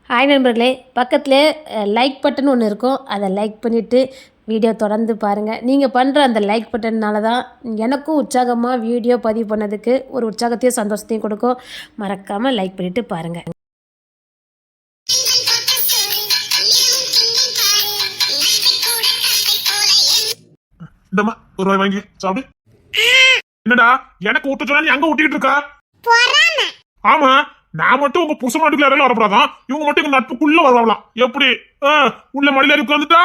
Hi நண்பர்களே, பக்கத்தில் like button ஒன்று இருக்கும். அதை லைக் பண்ணிவிட்டு வீடியோ தொடர்ந்து பாருங்கள். நீங்கள் பண்ணுற அந்த லைக் பட்டன்னால தான் எனக்கும் உற்சாகமாக வீடியோ பதிவு பண்ணதுக்கு ஒரு உற்சாகத்தையும் சந்தோஷத்தையும் கொடுக்கும். மறக்காமல் லைக் பண்ணிவிட்டு பாருங்கள். ஒரு ரூபாய் வாங்கி சாப்பிடு. என்னடா எனக்கு ஊட்ட சொன்னா நீ அங்க ஊட்டிட்டு இருக்கா? ஆமா, நான் மட்டும் உங்க புருஷ மாட்டுக்குள்ள இறங்கல வரப்படாதான், இவங்க மட்டும் எங்க நட்புக்குள்ள வரலாம். எப்படி உள்ள மடியில உட்காந்துட்டா?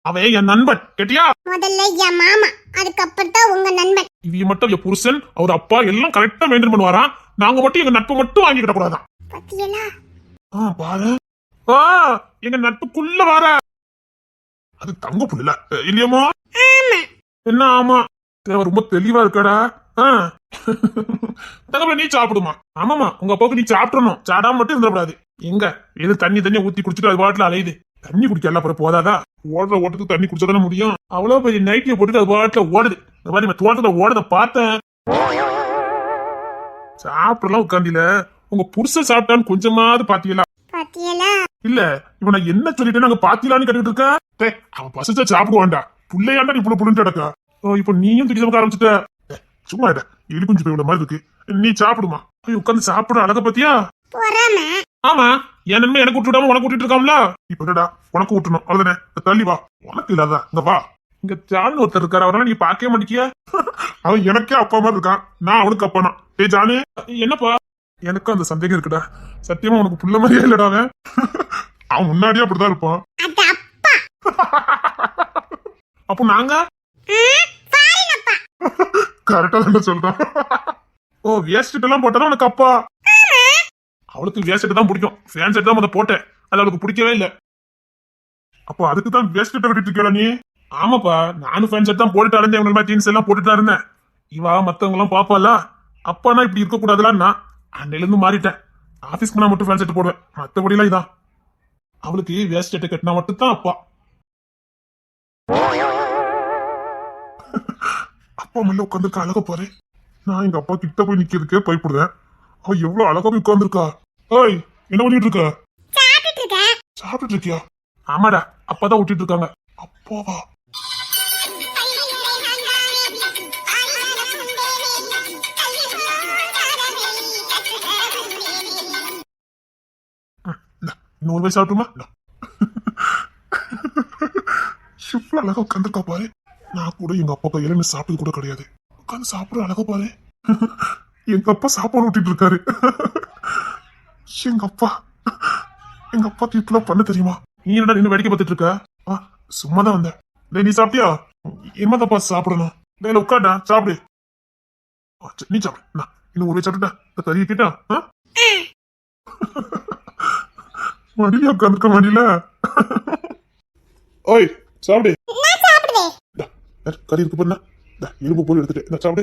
அவன் என் நண்பன் கேட்டியா? முதல்ல என் மாமா, அதுக்கப்புறம் தான் உங்க நண்பன். இவங்க மட்டும் என் புருஷன், அவர் அப்பா எல்லாம் கரெக்டா மெயின்டைன் பண்ணுவாராம். நாங்க மட்டும் எங்க நட்பு மட்டும் வாங்கிக்கிட கூடாதான். பத்தியலா? பாரு, எங்க நட்புக்குள்ள வர அது தங்க புள்ள இல்லையம்மா? என்ன ஆமா, ரொம்ப தெளிவா இருக்கடா. தங்கப்ப நீ சாப்பிடுமா? ஆமாமா, உங்க அப்பாவுக்கு நீ சாப்பிடணும், சாடாம மட்டும் இருந்துடக்கூடாது. எங்க எது தண்ணி ஊத்தி குடிச்சிட்டு அது பாட்டுல அலையுது. தண்ணி குடிக்கலாம் அப்புறம் போதாதா? ஓடுற ஓட்டத்துக்கு தண்ணி குடிச்சாதானே முடியும். அவ்வளவு பெரிய நைட்டியை போட்டுட்டு அது பாட்டுல ஓடுது. இந்த மாதிரி தோட்டத்துல ஓடுத பார்த்தேன். சாப்பிடலாம் உட்காந்தில. உங்க புருஷன் சாப்பிட்டான்னு கொஞ்சமாவது பாத்தீங்களா? இல்ல இவன் நான் என்ன சொல்லிட்டேன்னு அங்க பாத்தீங்களான்னு கேட்டுட்டு இருக்கா? அவன் பசிச்சா சாப்பிடுவான்டா. புள்ளையாண்டா நீ புள்ளிட்டு கிடக்கா. இப்ப நீயும் தூக்கி சமைக்க ஆரம்பிச்சுட்ட. சும்மா இடி குஞ்சு போய் மாதிரி இருக்கு. நீ சாப்பிடுமா? உட்காந்து சாப்பிட அழக பத்தியா? ஆமா, என் நன்மை எனக்கு விட்டுடாம உனக்கு விட்டுட்டு இருக்காம்ல. இப்ப என்னடா உனக்கு விட்டுணும் அவ்வளவுதானே. தள்ளி வா, உனக்கு இல்லாதா இங்க வா. இங்க ஜானு ஒருத்தர் இருக்காரு, அவரால் நீ பாக்கவே மாட்டிக்கிய. அவன் எனக்கே அப்பா மாதிரி இருக்கான், நான் அவனுக்கு அப்பானா. ஜானு என்னப்பா? எனக்கும் அந்த சந்தேகம் இருக்குடா. சத்தியமா உனக்கு புள்ள மாதிரியே இல்லடா அவன். அவன் முன்னாடியே அப்படிதான் இருப்பான். அப்போ நாங்க கரெக்டா தான் சொல்றான். வேஸ்ட் எல்லாம் போட்டா உனக்கு அப்பா? அவளுக்கு வேஸ்ட் தான் பிடிக்கும். ஃபேன் செட் தான் போட்டேன், அது அவளுக்கு பிடிக்கவே இல்லை. அப்போ அதுக்கு தான் வேஸ்ட் கட்டிட்டு இருக்கல நீ? ஆமாப்பா, நானும் ஃபேன் செட் தான் போட்டுட்டு அடைஞ்சேன். இவங்க மாதிரி ஜீன்ஸ் எல்லாம் போட்டுட்டு இருந்தேன். இவா மத்தவங்க எல்லாம் பாப்பால, அப்பானா இப்படி இருக்க கூடாதுலாம். நான் அன்னையில இருந்து மாறிட்டேன். ஆபீஸ்க்கு நான் மட்டும் ஃபேன் செட் போடுவேன், மத்தபடி எல்லாம் இதான். அவளுக்கு வேஸ்ட் செட் கட்டினா மட்டும் தான் அப்பா. அப்பா மல்ல உட்காந்துருக்க அழகா பாரு. நான் எங்க அப்பா கிட்ட போய் நிக்கிறதுக்கே பயப்படுறேன். அவ எவ்வளவு அழகா போய் உட்கார்ந்துருக்கா. ஏய், என்ன பண்ணிட்டு இருக்க? சாப்பிட்டு இருக்கியா? ஆமாடா, அப்பதான் ஊட்டிட்டு இருக்காங்க. அப்பாவா? இன்னொரு வயசு சாப்பிட்டுமா? எவ்வளவு அழகா உட்காந்துருக்கா பாரு. நான் கூட எங்க அப்பா கையில சாப்பிட்டது கூட கிடையாது. உட்காந்து சாப்பிட அழகா பாரு. எங்க அப்பா சாப்பாடு ஊட்டிட்டு இருக்காரு. எங்க அப்பா இப்பெல்லாம் பண்ண தெரியுமா? நீ என்ன நின்று வேடிக்கை பார்த்துட்டு இருக்க? சும்மாதான் வந்த. நீ சாப்பிட்டியா? என்னதாப்பா சாப்பிடணும்? உட்காண்டா சாப்பிடு. நீ சாப்பிடு, இன்னும் ஒரு சாப்பிட்டா கறியை கேட்டா மடியில உட்காந்துருக்க. மடியில ஓய் சாப்பிடு. கறி இருக்கு பண்ணா, எலும்பு போய் எடுத்துட்டு சாப்பிடு.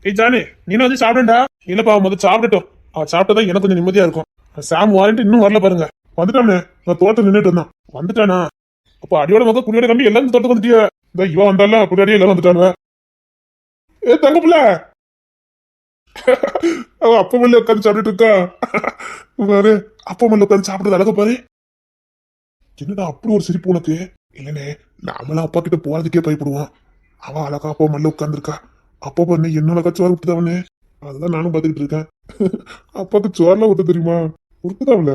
ஏய் ஜானு, நீனும் வந்து சாப்பிடுண்டா. இல்லப்பா முதல்ல சாப்பிடட்டும். அவ சாப்பிட்டதான் எனக்கு கொஞ்சம் நிம்மதியா இருக்கும். சாம் வாரண்ட்டு இன்னும் வரல பாருங்க. வந்துட்டானே, நான் தோட்டம் நின்றுட்டு இருந்தான். வந்துட்டானா? அப்ப அடியோட மொத்தம் குடியோட கம்பி எல்லாரும் தோட்டத்துக்கு வந்துட்டியா? இந்த இவன் வந்தால குடியாடியே எல்லாரும் வந்துட்டானுவ. ஏ தங்க பிள்ளை, அவ அப்பா மல்ல உட்காந்து சாப்பிட்டுட்டு இருக்கா பாரு. அப்பா மல்ல உட்காந்து சாப்பிடுறது அழகா பாரு. என்னடா அப்படி ஒரு சிரிப்பு உனக்கு? இல்லனே, நாமெல்லாம் அப்பா கிட்ட போறதுக்கே பயப்படுவான். அவன் அழகா அப்பா மல்ல உட்காந்துருக்கா. அப்பா பண்ணு என்ன அழகா சோறு விட்டுதாவனே. அதுதான் நானும் பாத்துக்கிட்டு இருக்கேன். அப்பாக்கு சோறுலாம் ஊட்ட தெரியுமா? உருட்டுதாவில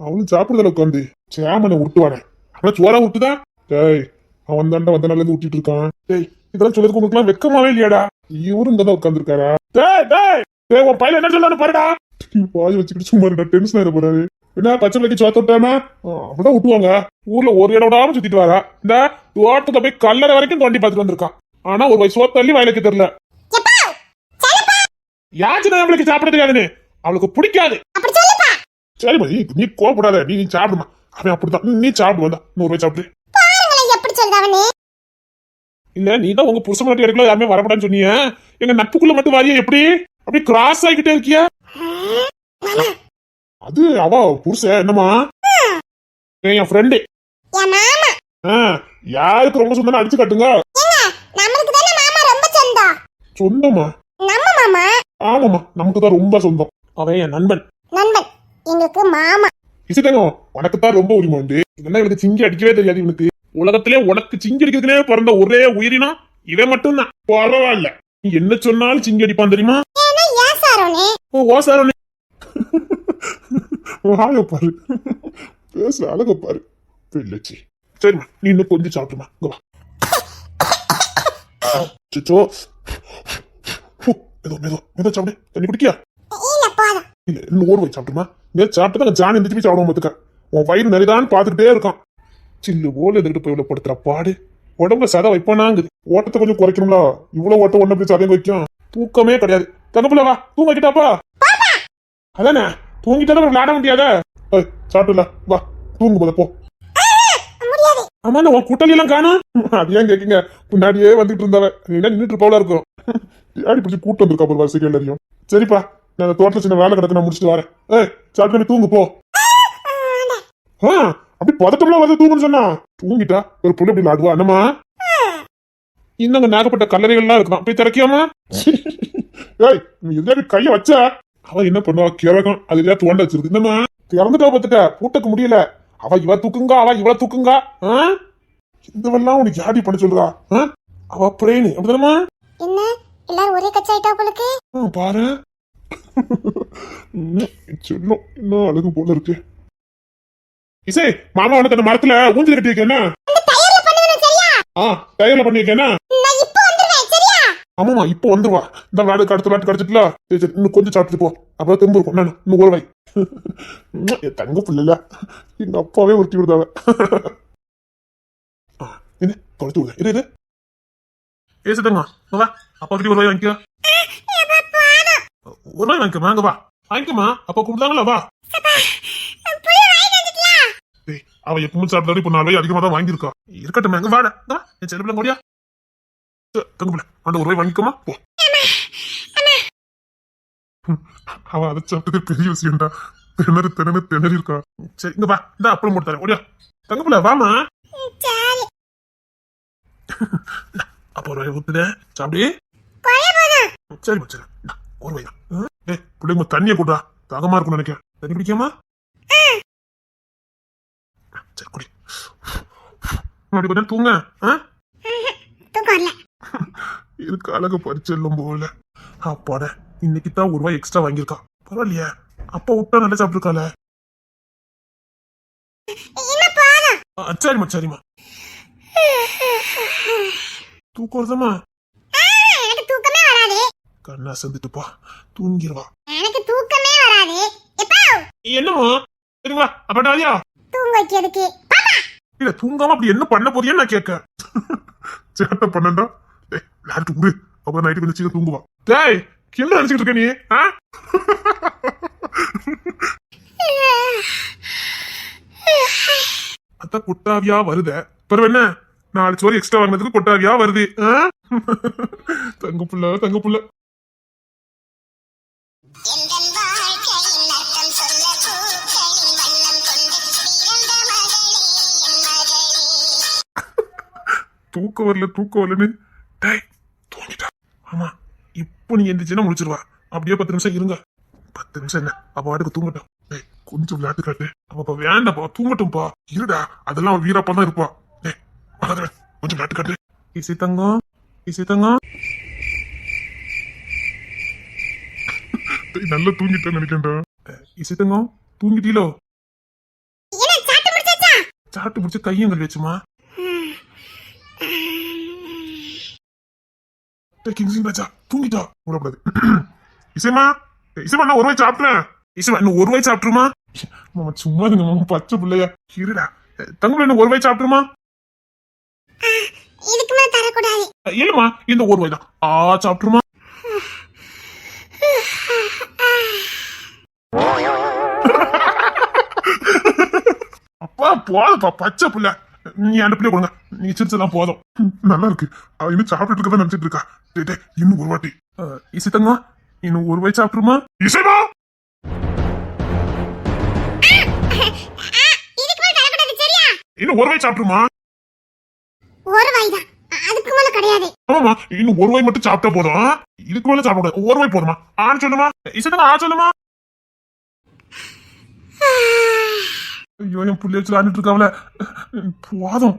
அவனும் சாப்பிடுறதுல உட்காந்து சேமனை உருட்டுவானே. அவன சோறா உருட்டுதா? டேய், அவன் தாண்டா வந்த நாள்ல இருந்து ஊட்டிட்டு இருக்கான். டேய், இதெல்லாம் சொல்றதுக்கு உங்களுக்கு எல்லாம் வெக்கமாவே இல்லையாடா? இவரும் இங்கதான் உட்காந்துருக்காரா? டேய் டேய் டேய், உன் பையன் என்ன சொல்லான்னு பாருடா. பாய் வச்சுக்கிட்டு சும்மா டென்ஷன் ஆயிட போறாரு. என்ன பச்சை பிள்ளைக்கு சோத்த விட்டாம அப்படிதான் விட்டுவாங்க. ஊர்ல ஒரு இடம் விடாம சுத்திட்டு வரா. இந்த தோட்டத்தை போய் கல்லறை வரைக்கும் தோண்டி பார்த்துட்டு வந்திருக்கான். ஆனா ஒரு வயசு தள்ளி வயலுக்கு தெரியல. யாச்சுனா அவளுக்கு சாப்பிட தெரியாதுன்னு அவளுக்கு பிடிக்காது. சரிம்மா, நீ கோவப்படாத. நீ சாப்பிடுமா. அவன் அப்படிதான். நீ சாப்பிடு, வந்தா 100 ரூபாய் சாப்பிடு. இல்ல, நீதான் உங்க புருஷ மாட்டி வரைக்கும் யாருமே வரப்படான்னு சொன்னீங்க. எங்க நட்புக்குள்ள மட்டும் வாரியா எப்படி அப்படி கிராஸ் ஆகிட்டே இருக்கியா? அது அவ புருஷன். என்னமா? என் ஃப்ரெண்டு. யாருக்கு ரொம்ப சொந்தம் அடிச்சு கட்டுங்க. சொந்தமா? ஆமாமா, நமக்கு தான் ரொம்ப சொந்தம். அவன் என் நண்பன். எங்களுக்கு மாமா. இசைத்தங்கம் உனக்கு தான் ரொம்ப உரிமை உண்டு. இதெல்லாம் இவனுக்கு சிங்கி அடிக்கவே தெரியாது. இவனுக்கு உலகத்திலே உனக்கு சிங்கி அடிக்கிறதுனே பிறந்த ஒரே உயிரினா இவன் மட்டும்தான். பரவாயில்ல, நீ என்ன சொன்னாலும் சிங்கி அடிப்பான் தெரியுமா? ஏன்னா ஏன் சாரோனே? ஓ சாரோனே. வாய பாரு, பேசுற அழக பாரு. பிள்ளைச்சி சரிம்மா, நீ இன்னும் கொஞ்சம் சாப்பிட்டுமா. இங்க வா. சிச்சோ, ஏதோ மேதோ மேதோ சாப்பிடு. தண்ணி குடிக்கியா? இல்ல போதும். இல்ல இன்னும் ஒரு வயசு சாப்பிட்டுமா. நீ சாப்பிட்டு ஜான் எந்திரிச்சு சாப்பிடுவோம் பார்த்துக்க. உன் வயிறு நிறைதான்னு பார்த்துக்கிட்டே இருக்கான். சில்லு போல எதுக்கிட்டு போய் இவ்வளவு படுத்துற பாடு. உடம்புல சதை வைப்பானாங்குது. ஓட்டத்தை கொஞ்சம் குறைக்கணும்ல. இவ்வளவு ஓட்டம் ஒண்ணு போய் சதையும் வைக்கும். தூக்கமே கிடையாது. தங்கப்புல வா, தூங்க வைக்கிட்டாப்பா. அதானே தூங்கிட்டாதான் விளையாட முடியாத. சாப்பிட்டுல வா, தூங்கு போத போ. ஆமா, உன் கூட்டாளி எல்லாம் காணும். அது ஏன் கேக்குங்க, முன்னாடியே வந்துட்டு இருந்தவ என்ன நின்றுட்டு போல இருக்கும். ஆடி பிடிச்சி கூட்டம் வந்துருக்கா ஒரு வருஷம் எல்லாரையும். சரிப்பா, நான் அந்த தோட்டத்துல சின்ன வேலை கிடக்கு, நான் முடிச்சுட்டு வரேன். சாப்பிட்டு தூங்கு போ. அப்படி பதட்டம்லாம் வந்து தூங்குன்னு சொன்னா தூங்கிட்டா ஒரு புள்ள இப்படி ஆடுவா. என்னமா இன்னங்க நாகப்பட்ட கல்லறைகள்லாம் இருக்கான், போய் திறக்கியாமா? ஏய், நீ எதிராக கைய வச்சா அவ என்ன பண்ணுவா? கிழக்கம் அது இல்லையா தோண்ட வச்சிருக்கு. என்னமா திறந்துட்டா பார்த்துக்க, பூட்டக்கு முடியல. அவ இவ தூக்குங்க, அவ இவள தூக்குங்க. இந்தவெல்லாம் உனக்கு யாடி பண்ண சொல்றா? அவ பிரேனு அப்படிதானமா? என்ன எல்லாரும் ஒரே கட்சி ஆயிட்டா உங்களுக்கு? பாரு சொல்லும் இன்னும் அழகு போல இருக்கு. இசை மாமா உனக்கு அந்த மரத்துல ஊஞ்சல் கட்டி வைக்க. டயர்ல பண்ணி வைக்க. ஆமாமா இப்ப வந்துருவா. இந்த விளையாடு அடுத்த விளையாட்டு கிடைச்சிட்டுல. இன்னும் கொஞ்சம் சாப்பிட்டு போ, அப்புறம் திரும்ப இருக்கும். நான் இன்னும் ஒரு வாய். என் தங்க பிள்ளைல எங்க அப்பாவே உருட்டி விடுதாவ. என்ன தொலைத்து விடுத இரு இது. ஏசுதங்க வா, அப்பா கிட்ட ஒரு வாய் வாங்கிக்க. ஒரு வாய் வாங்கிக்கமா, அங்க வா வாங்கிக்கமா. அப்பா கூப்பிட்டாங்களா வா. அவ எப்பவும் சாப்பிட்டாலும் இப்ப 4 வாய் அதிகமா தான் வாங்கியிருக்கா. இருக்கட்டும், எங்க வாட என் செல்லுபிள்ள முடியா. தங்கப்பிள்ள அந்த ஒரு வாய் வாங்கிக்கமா போ. அவ அதை சாப்பிட்டது பெரிய விஷயம்டா. திணறி இருக்கா. சரி இங்க வா, இந்த அப்பளம் போட்டு தரேன். ஓடியா தங்கப்பிள்ள வாமா. அப்ப ஒரு வாய் ஊத்துத சாப்பிடு. சரி சரி ஒரு வாய் தான். பிள்ளைங்க தண்ணியை கூட்டா, தாகமா இருக்கும்னு நினைக்கிறேன். தண்ணி குடிக்காமா? சரி குடி. அப்படி கொஞ்சம் தூங்க. இதுக்கு அழகு பறிச்செல்லும் போல. அப்பாட இன்னைக்கு தான் ஒரு வாய் எக்ஸ்ட்ரா வாங்கியிருக்கா. பரவாயில்லையா, அப்பா விட்டா நல்லா சாப்பிட்டுருக்கால. சரிம்மா சரிம்மா. தூக்கம் வருதமா? எனக்கு தூக்கமே வராது. கண்ணா செந்துட்டுப்பா, தூங்கிடுவா. எனக்கு தூக்கமே வராது. என்னமா சரிங்களா அப்படாதியா தூங்க வைக்கிறதுக்கு இல்ல தூங்காம அப்படி என்ன பண்ண போறியன்னு நான் கேட்க. சேட்டை பண்ணண்டா. விளையாட்டு விடு, அப்புறம் நைட்டு கொஞ்சம் சீக்கிரம் தூங்குவா. டேய் கிண்ட நினைச்சுட்டு இருக்க நீ? அதான் கொட்டாவியா வருத. பிறகு என்ன 4 சோறு எக்ஸ்ட்ரா வாங்கினதுக்கு கொட்டாவியா வருது. தங்க புள்ள தூக்கம் வரலன்னு டேய் தூங்கிட்டா. ஆமா இப்போ நீ எந்திரிச்சுன்னா முடிச்சிருவா. அப்படியே 10 நிமிஷம் இருங்க. 10 நிமிஷம் என்ன அப்ப வாட்டுக்கு தூங்கட்டும். டேய் கொஞ்சம் விளையாட்டு காட்டு. அப்ப வேண்டாப்பா தூங்கட்டும்பா. இருடா, அதெல்லாம் அவன் வீரப்பா தான் இருப்பா. டேய் கொஞ்சம் விளையாட்டு காட்டு. இசை தங்கம் நல்லா தூங்கிட்டேன்னு நினைக்கிறேன்டா. இசை தங்கம் தூங்கிட்டீலோ? சாப்பிட்டு முடிச்சு கையும் கழுவி வச்சுமா. தூங்கிட்டா விடக்கூடாது. இசைமா நான் ஒரு வாய் சாப்பிட்டுறேன். இசைமா இன்னும் ஒரு வாய் சாப்பிட்டுருமா? மாமா சும்மா இருங்க மாமா, பச்சை பிள்ளையா. இருடா தங்கப்பிள்ள இன்னும் ஒரு வாய் சாப்பிட்டுருமா? இதுக்கு மேல தரக்கூடாது. இல்லம்மா இந்த ஒரு வாய் தான். சாப்பிட்டுருமா? அப்பா போதுப்பா பச்சை பிள்ளை. நீ அந்த பிள்ளைய கொடுங்க. நீ சிரிச்செல்லாம் போதும். நல்லா இருக்கு. அவ இன்னும் சாப்பிட்டு இருக்கதான் நினைச்சிட்டு இருக்கா. இன்னும் ஒரு வாட்டி. இசை தங்கம் இன்னும் ஒரு வாய் சாப்பிட்டுருமா? இசைமா இன்னும் ஒரு வாய் சாப்பிட்டுருமா? ஒரு வாய் தான், அதுக்கு மேல கிடையாது. ஆமாமா இன்னும் ஒரு வாய் மட்டும் சாப்பிட்டா போதும். இதுக்கு மேல சாப்பிட ஒரு வாய் போதுமா? சொல்லுமா இசை தங்கம் சொல்லுமா. ஐயோ என் புள்ளி வச்சு ஆடிட்டு இருக்காவல போதும்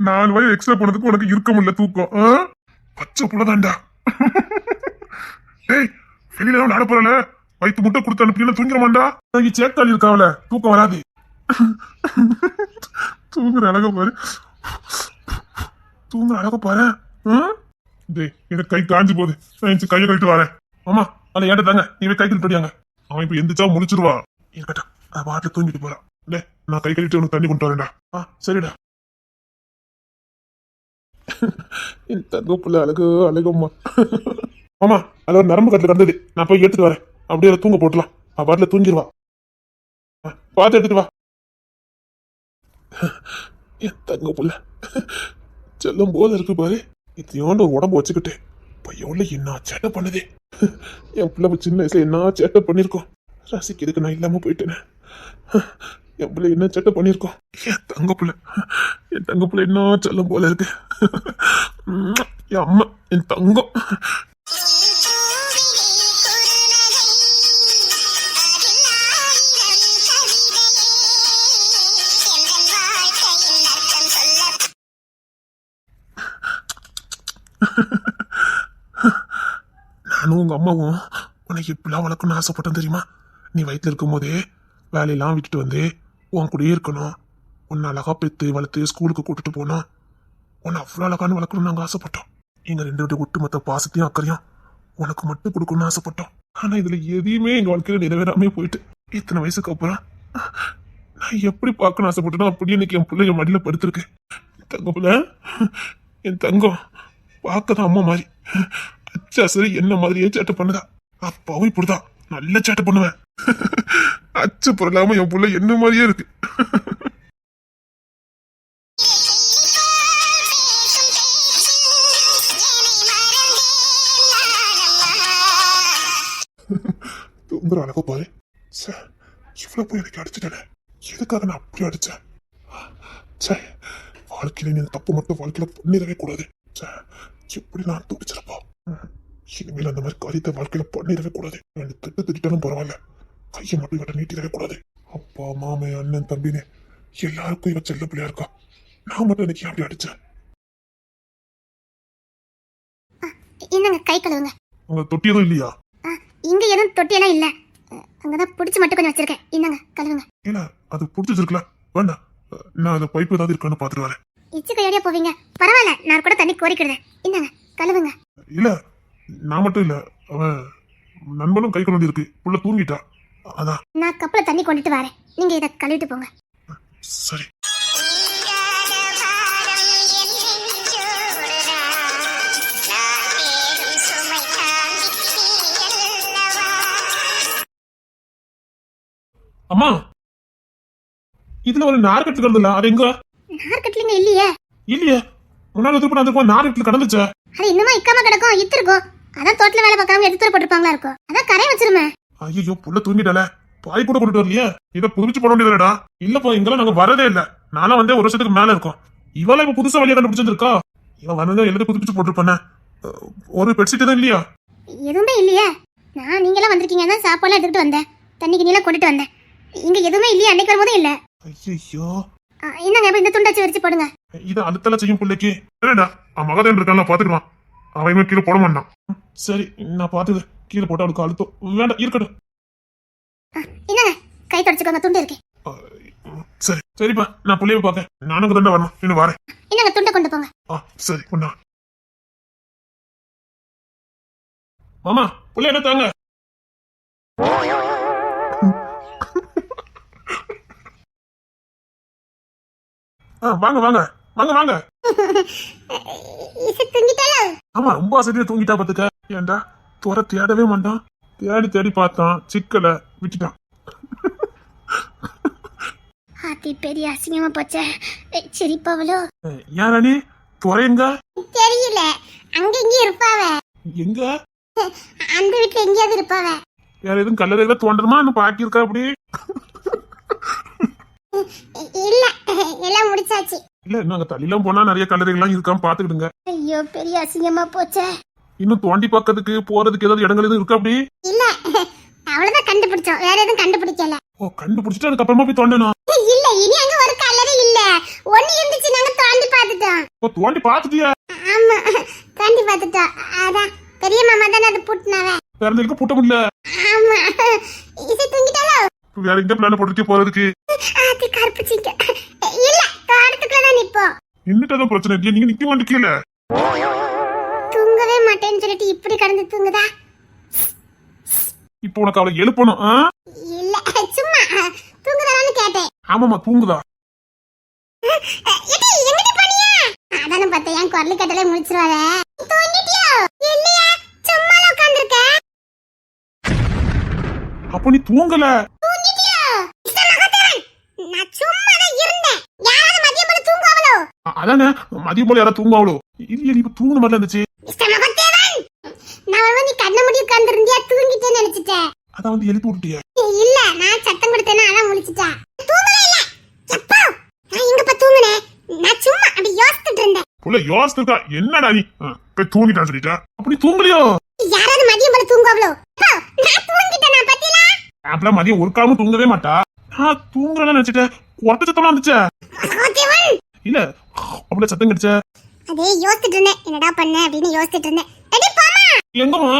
நாலு வயது எக்ஸ்ட்ரா போனதுக்கு உனக்கு இருக்க முடியல தூக்கம் பச்சை புள்ளதாண்டா டேய் வெளியில நட போறல வயிற்று முட்டை கொடுத்து அனுப்பினா தூங்கிடமாண்டா சேக்காளி இருக்காவல தூக்கம் வராது தூங்குற அழக பாரு தூங்குற அழக பாரு டேய் எனக்கு கை காஞ்சி போகுது நான் கையை கழிட்டு வரேன் ஆமா அதை ஏட்ட தாங்க நீ கை கழிட்டுடியாங்க அவன் இப்ப எந்திரிச்சா முடிச்சிருவா இருக்கட்டும் அது பாட்டில் தூங்கிட்டு போறான் டே நான் கை கழிட்டு உனக்கு தண்ணி கொண்டு வரேன்டா சரிடா என் தங்கப்புள்ள அழகு அழகம்மா ஆமா அது ஒரு நரம்பு கட்டில கிடந்தது நான் போய் எடுத்துட்டு வரேன் அப்படியே அதை தூங்க போட்டுலாம் அவ பாட்டில தூங்கிடுவா பார்த்து எடுத்துட்டு வா என் தங்கப்புள்ள செல்லும் போது இருக்கு பாரு இத்தையோண்டு ஒரு உடம்பு வச்சுக்கிட்டு பையோல என்ன சேட்டை பண்ணுதே என் பிள்ளை சின்ன வயசுல என்ன சேட்டை பண்ணிருக்கோம் ரசிக்கிறதுக்கு நான் இல்லாம போயிட்டேனே என் பிள்ளை என்ன சேட்டை பண்ணிருக்கோம் என் தங்க பிள்ளை என்ன செல்லும் போல இருக்கு என் அம்மா என் தங்கம் நானும் உங்க அம்மாவும் உனக்கு இப்படிலாம் வளர்க்கணும்னு ஆசைப்பட்டேன் தெரியுமா நீ வயிற்றுல இருக்கும் போதே வேலையெல்லாம் விட்டுட்டு வந்து உன் கூடயே இருக்கணும் உன்னை அழகா பெற்று வளர்த்து ஸ்கூலுக்கு கூட்டிட்டு போனோம் உன்னை அவ்வளோ அழகானு வளர்க்கணும்னு நாங்கள் ஆசைப்பட்டோம் எங்க ரெண்டு பேருடைய ஒட்டுமொத்த பாசத்தையும் அக்கறையும் உனக்கு மட்டும் கொடுக்கணும்னு ஆசைப்பட்டோம் ஆனா இதுல எதையுமே எங்க வாழ்க்கையில நிறைவேறாமே போயிட்டு இத்தனை வயசுக்கு அப்புறம் நான் எப்படி பார்க்கணும்னு ஆசைப்பட்டேனோ அப்படியே இன்னைக்கு என் பிள்ளை என் மடியில படுத்திருக்கு தங்க பிள்ளை என் தங்கம் பார்க்கதான் அம்மா மாதிரி அச்சா சரி என்ன மாதிரியே சேட்டை பண்ணுதா அப்பாவும் இப்படிதான் நல்ல சேட்டை பண்ணுவேன் அச்சு பொருளாம என் புள்ள என்ன மாதிரியே இருக்கு தூங்குற அழகா பாரு இவ்வளவு போய் எனக்கு அடிச்சுட்டேன் எதுக்காக நான் அப்படி அடிச்சேன் வாழ்க்கையில நீ தப்பு மட்டும் வாழ்க்கையில பண்ணிடவே கூடாது எப்படி நான் துடிச்சிருப்பா இனிமேல் அந்த மாதிரி காரியத்தை வாழ்க்கையில பண்ணிடவே கூடாது திட்டு திட்டாலும் பரவாயில்ல கையை மட்டும் இவட்ட நீட்டிடவே கூடாது அப்பா மாமே அண்ணன் தம்பின்னு எல்லாருக்கும் இவ செல்ல பிள்ளையா இருக்கா நான் மட்டும் எனக்கு அப்படி அடிச்சேன் என்னங்க கை கழுவுங்க உங்க தொட்டி எதுவும் இல்லையா இங்க எதுவும் தொட்டியெல்லாம் இல்ல அங்கதான் பிடிச்சு மட்டும் கொஞ்சம் வச்சிருக்கேன் என்னங்க கழுவுங்க இல்ல அது பிடிச்சிருக்கல வேண்டாம் நான் அந்த பைப் ஏதாவது இருக்கான்னு பாத்துட்டு வரேன் இச்சு கையோடய போவீங்க பரவாயில்ல நான் கூட தண்ணி கோரிக்கிடுறேன் என்னங்க கழுவுங்க இல்ல நான் மட்டும் இல்ல அவன் நண்பனும் கை கொண்டு இருக்கு புள்ள தூங்கிட்டா அதான் நான் கப்பல தண்ணி கொண்டுட்டு வரேன் நீங்க இதை கழுவிட்டு போங்க சரி அம்மா இதுல ஒரு நார்கட்டு கிடந்துல அது எங்க நார்கட்லிங்க இல்லையே இல்லையே முன்னாடி திருப்பி நான் நார்கட்டுல கடந்துச்சே அது இன்னுமா இக்காம கிடக்கும் இத்து இருக்கும் அதான் தோட்டல வேலை பார்க்காம எடுத்து போட்டுருப்பாங்களா இருக்கும் அதான் கரை வச்சிருமே ஐயோ புள்ள தூங்கிட்டால பாய் கூட கொண்டுட்டு வரலையே இதை புதுப்பிச்சு போட வேண்டியதுடா இல்லப்பா இங்கெல்லாம் நாங்க வரதே இல்ல நானும் வந்து ஒரு வருஷத்துக்கு மேல இருக்கோம் இவெல்லாம் இப்ப புதுசா வழியா கண்டுபிடிச்சிருக்கா இவன் வந்ததை எல்லாத்தையும் புதுப்பிச்சு போட்டுருப்பானே ஒரு பெட்ஷீட் தான் இல்லையா எதுவுமே இல்லையே நான் நீங்களாம் வந்திருக்கீங்க தான் சாப்பாடுலாம் எடுத்துட்டு வந்தேன் தண்ணிக்கு நீலாம் கொண்டுட்டு வந்தேன் இங்க எதுவுமே இல்லையா அன்னைக்கு வரும்போதும் இல்ல ஐயோ என்னங்க இப்ப இந்த துண்டாச்சு வச்சு போடுங்க இதை அழுத்தல செய்யும் பிள்ளைக்கு என்னடா அவன் மகதேன் இருக்கான்ல பாத்துக்கலாம் அவன் கீழே போட மாட்டான் சரி நான் பாத்துது கீழே போட்டு அவளுக்கு அழுத்தம் வேண்டாம் இருக்கட்டும் என்னங்க கை தொடச்சுக்கோங்க துண்டு இருக்கு சரி சரிப்பா நான் புள்ளைய பாக்க நானும் தண்டை வரணும் இன்னும் வரேன் என்னங்க துண்டை கொண்டு போங்க சரி கொண்டா மாமா புள்ள என்ன தாங்க வாங்க வாங்க வாங்க வாங்க ஆமா ரொம்ப ஆசையா தூங்கிட்டா பாத்துக்க ஏன்டா துறை தேடவே மாட்டான் தேடி தேடி பார்த்தான் சிக்கல விட்டுட்டான் ஆத்தி பெரிய அசிங்கமா போச்சே சிரிப்பாவளோ யாரணி துறைங்க தெரியல அங்க இங்க இருப்பாவ எங்க அந்த வீட்டுல எங்கேயாவது இருப்பாவ வேற எதுவும் கல்லறையில தோன்றமா இன்னும் பாக்கி இருக்கா அப்படி இல்ல எல்லாம் முடிச்சாச்சு இல்ல நாங்க தள்ளிலாம் போனா நிறைய கல்லறைகள்லாம் இருக்கான்னு பாத்துக்கிடுங்க ஐயோ பெரிய அசிங்கமா போச்சே இன்னும் தோண்டி பார்க்கறதுக்கு போறதுக்கு ஏதாவது இடங்கள் எதுவும் இருக்கா அப்படி? இல்ல அவ்வளவுதான் கண்டுபிடிச்சோம், வேற எதுவும் கண்டுபிடிக்கல. ஓ, கண்டுபிடிச்சிட்டு அதுக்கப்புறமா போய் தோண்டணும். இல்ல இனி அங்க ஒரு கல்லறை இல்ல, ஒண்ணு இருந்துச்சு, நாங்க தாண்டி பார்த்துட்டோம். ஓ, தோண்டி பார்த்துட்டியா? ஆமா தாண்டி பார்த்துட்டோம். அதான் பெரிய மாமா தானே அது பூட்டினாவ. வேற எதுக்கு பூட்ட முடியல? ஆமா இசை தூங்கிட்டாலோ? வேற எங்க பிளான் போட்டுருக்கே போறதுக்கு? அது கருப்புச்சிங்க இல்ல, தோட்டத்துக்குள்ள தான் நிப்போம். என்னதான் பிரச்சனை இல்லையா? நீங்க நிக்க மாட்டேங்கல. தூங்கவே மாட்டேன்னு சொல்லிட்டு இப்படி கடந்து தூங்குதா? இப்போ உனக்கு அவளை எழுப்பணும். இல்ல சும்மா தூங்குதான்னு கேட்டேன். ஆமாமா, தூங்குதா. எடி எங்கடி போனியா? அதான பார்த்தேன், என் குரல் கேட்டாலே முழிச்சிருவாளே. தூங்கிட்டியோ? இல்லையா, சும்மா உட்கார்ந்திருக்க. அப்ப நீ தூங்கல? தூங்கிட்டியோ? நான் சும்மா தான் இருந்தேன். யாராவது மதியம் போல தூங்குவாங்களோ? அதானே, மதியம் போல யாராவது தூங்குவாங்களோ? இல்லையா, நீ தூங்குன மாதிரி இருந்துச்சு. நான் வந்து கண்ண மூடி உட்கார்ந்திருந்தியா, தூங்கிட்டேன்னு நினைச்சிட்டேன். அதான் வந்து எழுப்பி விட்டுட்டியா? இல்ல நான் சத்தம் கொடுத்தேன்னா அதான் முழிச்சிட்டா. தூங்கவே இல்ல. எப்போ நான் எங்கப்பா தூங்குனேன்? நான் சும்மா அப்படி யோசிச்சுட்டு இருந்தேன். புள்ள யோசிச்சுக்கா, என்னடா நீ போய் தூங்கிட்டான்னு சொல்லிட்டா? அப்படி தூங்கலையோ? யாராவது மதியம் போல தூங்குவாங்களோ? நான் தூங்கிட்டேன், நான் பத்தில. அப்பலாம் மதியம் ஒரு காலமும் தூங்கவே மாட்டா. நான் தூங்குறேன்னு நினைச்சிட்டேன். ஒட்ட சத்தமா இருந்துச்சே. இல்ல அப்படி சத்தம் கிடைச்ச. அதே யோசிச்சுட்டு இருந்தேன், என்னடா பண்ண அப்படின்னு யோசிச்சுட்டு இருந்தேன். எடி போமா. எங்கம்மா?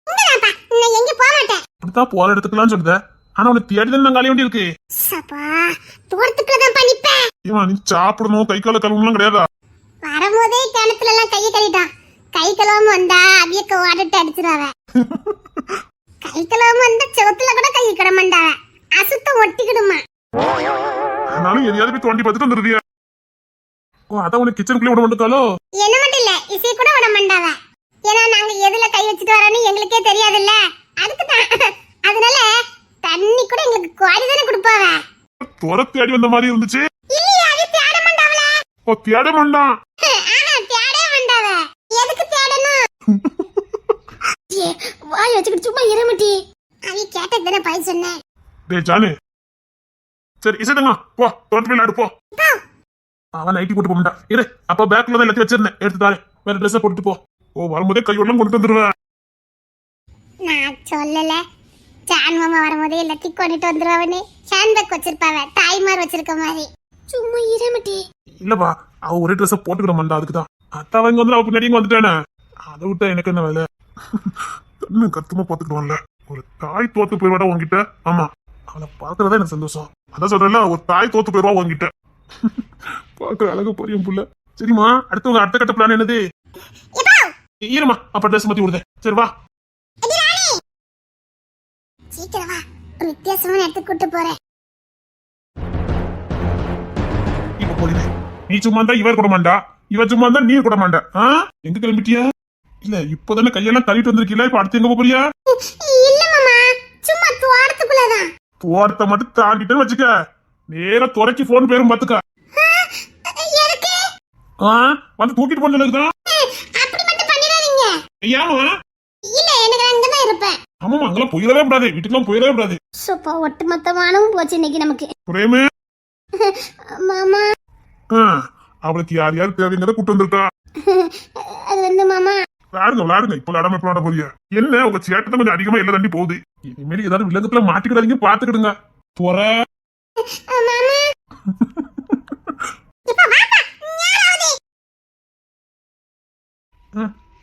இங்கதாப்பா, நான் எங்க போக மாட்டேன். அப்படித்தான் போற இடத்துக்குலாம் சொல்லுத. ஆனா உனக்கு தேடிதான் நான் காலைய வேண்டி இருக்கு. சப்பா தோட்டத்துக்குள்ள தான் பண்ணிப்பேன். ஏமா நீ சாப்பிடணும், கை கால கழுவணும் கிடையாதா? வரும்போதே கிணத்துல எல்லாம் கையை கழுவிட்டான். கை கழுவாம வந்தா அவியக்க ஓடட்டு அடிச்சிருவாவ. கை கழுவாம வந்தா செவத்துல கூட கை கிட மாட்டாவ. அசுத்தம் ஒட்டிக்கிடுமா. ஆனாலும் எதையாவது போய் தோண்டி பார்த்துட்டு வந்துருதியா? ஓ, அதான் உனக்கு கிச்சனுக்குள்ளே விட மாட்டாலோ? என்ன மட்டும் இல்ல, இசை கூட விட மாட்டாவ. ஏன்னா நாங்க எதுல கை வச்சுட்டு வரோன்னு எங்களுக்கே தெரியாதுல்ல, அதுக்குதான். அதனால தண்ணி கூட எங்களுக்கு கோரி தானே கொடுப்பாவ. துர தேடி வந்த மாதிரி இருந்துச்சு. இல்லையா, அது தேட மாட்டாவல. ஓ, தேட மாட்டான். தேட மாட்டாவ. எதுக்கு தேடணும்? வாய் வச்சுக்கிட்டு சும்மா இருமுட்டி. அவி கேட்டது தானே பை சொன்னேன். டேய் ஜானு, சரி இசைதங்க போ, தோட்ட போய் ஆடு போ. அவன் நைட்டி போட்டு போக மாட்டான். இரு, அப்ப பேக்ல தான் எல்லாத்தையும் வச்சிருந்தேன், எடுத்து தாரேன். வேற ட்ரெஸ் போட்டுட்டு போ. ஓ, வரும்போதே கையோடலாம் கொண்டு வந்துருவேன். நான் சொல்லல, ஜான் மாமா வரும்போதே எல்லாத்தையும் கொண்டுட்டு வந்துருவானே. ஹேண்ட் பேக் வச்சிருப்பாவ, தாய்மார் வச்சிருக்க மாதிரி. சும்மா இருமுட்டி. இல்லப்பா, அவ ஒரே ட்ரெஸ் போட்டுக்கிட மாட்டா, அதுக்குதான். அத்தா இங்க வந்து அவ பின்னாடி வந்துட்டானே, அதை விட்டா எனக்கு என்ன வேலை? இன்னும் கத்துமா பாத்துக்கிடுவான்ல. ஒரு தாய் தோத்து போயிடுவாடா உன்கிட்ட. ஆமா, அவளை பாக்குறதா எனக்கு சந்தோஷம். அதான் சொல்றேன்ல, ஒரு தாய் தோத்து போயிடுவா உன்கிட்ட. பாக்குற அழகு பரியும் புள்ள. சரிம்மா, அடுத்தவங்க அடுத்த கட்ட பிளான் என்னது? இருமா, அப்ப ட்ரெஸ் மாத்தி விடுதேன். சரி வா. சீக்கிரம் வா, ஒரு வித்தியாசமான இடத்துக்கு கூட்டு போறேன். இப்ப போறேன். நீ சும்மா இருந்தா இவர் கூட மாண்டா, இவ சும்மா இருந்தா நீ கூட மாண்டா. எங்க கிளம்பிட்டியா? இல்ல இப்பதானே கையெல்லாம் தள்ளிட்டு வந்திருக்கீல, இப்ப அடுத்து எங்க போறியா? இல்ல மாமா, சும்மா தோட்டத்துக்குள்ளதான். தோட்டத்தை மட்டும் தாண்டிட்டு வச்சுக்க, நேரா துறைக்கு போன் பேரும் பாத்துக்க. வந்து தூக்கிட்டு போன சொல்லுதான். அப்படி மட்டும் பண்ணிடாதீங்க. ஏமா? இல்ல, எனக்கு அங்கதான் இருப்பேன். ஆமாமா, அங்கெல்லாம் போயிடவே கூடாது, வீட்டுக்கெல்லாம் போயிடவே கூடாது. சூப்பா ஒட்டுமொத்தமானவும் போச்சு இன்னைக்கு நமக்கு. பிரேமு மாமா, அவளுக்கு யார் யார் தேவைங்கிறத கூட்டு வந்திருக்கா. அது வந்து மாமா, விளாடுங்க விளாடுங்க, இப்ப விளாடாம எப்ப விளாட போறியா? என்ன உங்க சேட்டத்தை கொஞ்சம் அதிகமா எல்லாம் தண்டி போகுது. இனிமேல் ஏதாவது விலங்குல மாட்டிக்கிடாதீங்க, பாத்துக்கிடுங்க. போற மாமா இப்ப வாப்பா, ஞாராவதே.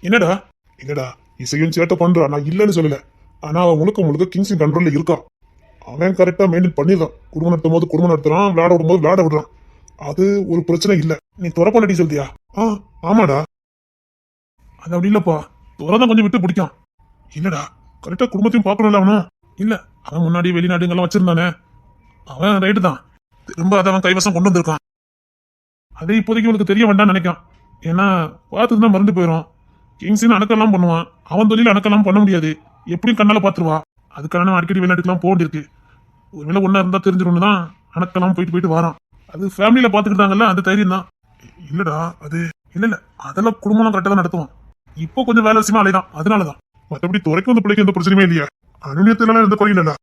என்னடா என்னடா இசையும் சேட்டை பண்றா, நான் இல்லன்னு சொல்லல. ஆனா அவன் முழுக்க கிங்ஸின் கண்ட்ரோல்ல இருக்கான். அவன் கரெக்டா மெயின்டைன் பண்ணிதான். குடும்பம் நடத்தும் போது குடும்பம் நடத்துறான், விளையாட விடும்போது விளையாட விடுறான். அது ஒரு பிரச்சனை இல்ல. நீ துறை பண்ணி சொல்லியா? ஆமாடா. அது அப்படி இல்லப்பா, துறைதான் கொஞ்சம் விட்டு பிடிக்கான். இல்லடா, கரெக்டா குடும்பத்தையும் பாக்கணும்ல அவனும். இல்ல, அவன் முன்னாடி வெளிநாடுங்கெல்லாம் வச்சிருந்தானே, அவன் ரைட்டு தான். திரும்ப அதை அவன் கைவசம் கொண்டு வந்திருக்கான். அதே இப்போதைக்கு உனக்கு தெரிய வேண்டாம்னு நினைக்கான். ஏன்னா பார்த்துதான் மறந்து போயிடும். கிங்ஸின்னு அணக்கெல்லாம் பண்ணுவான், அவன் தொழில் அணக்கெல்லாம் பண்ண முடியாது. எப்படியும் கண்ணால பாத்துருவா. அதுக்கான அடிக்கடி வெளிநாட்டுக்கெல்லாம் போக வேண்டியிருக்கு. ஒருவேளை ஒன்னா இருந்தா தெரிஞ்சிடும் தான் அணக்கெல்லாம் போயிட்டு வரான். அது ஃபேமிலியில பாத்துக்கிட்டாங்கல்ல, அது தைரியம் தான். இல்லடா, அது இல்ல அதெல்லாம் குடும்பம் கரெக்டா தான் நடத்துவான். இப்போ கொஞ்சம் வேலை விஷயமா அலைதான், அதனாலதான். மற்றபடி துறைக்கும் அந்த பிள்ளைக்கு எந்த பிரச்சனையுமே இல்லையா? அனுநியத்துல எந்த குறையும் இல்ல.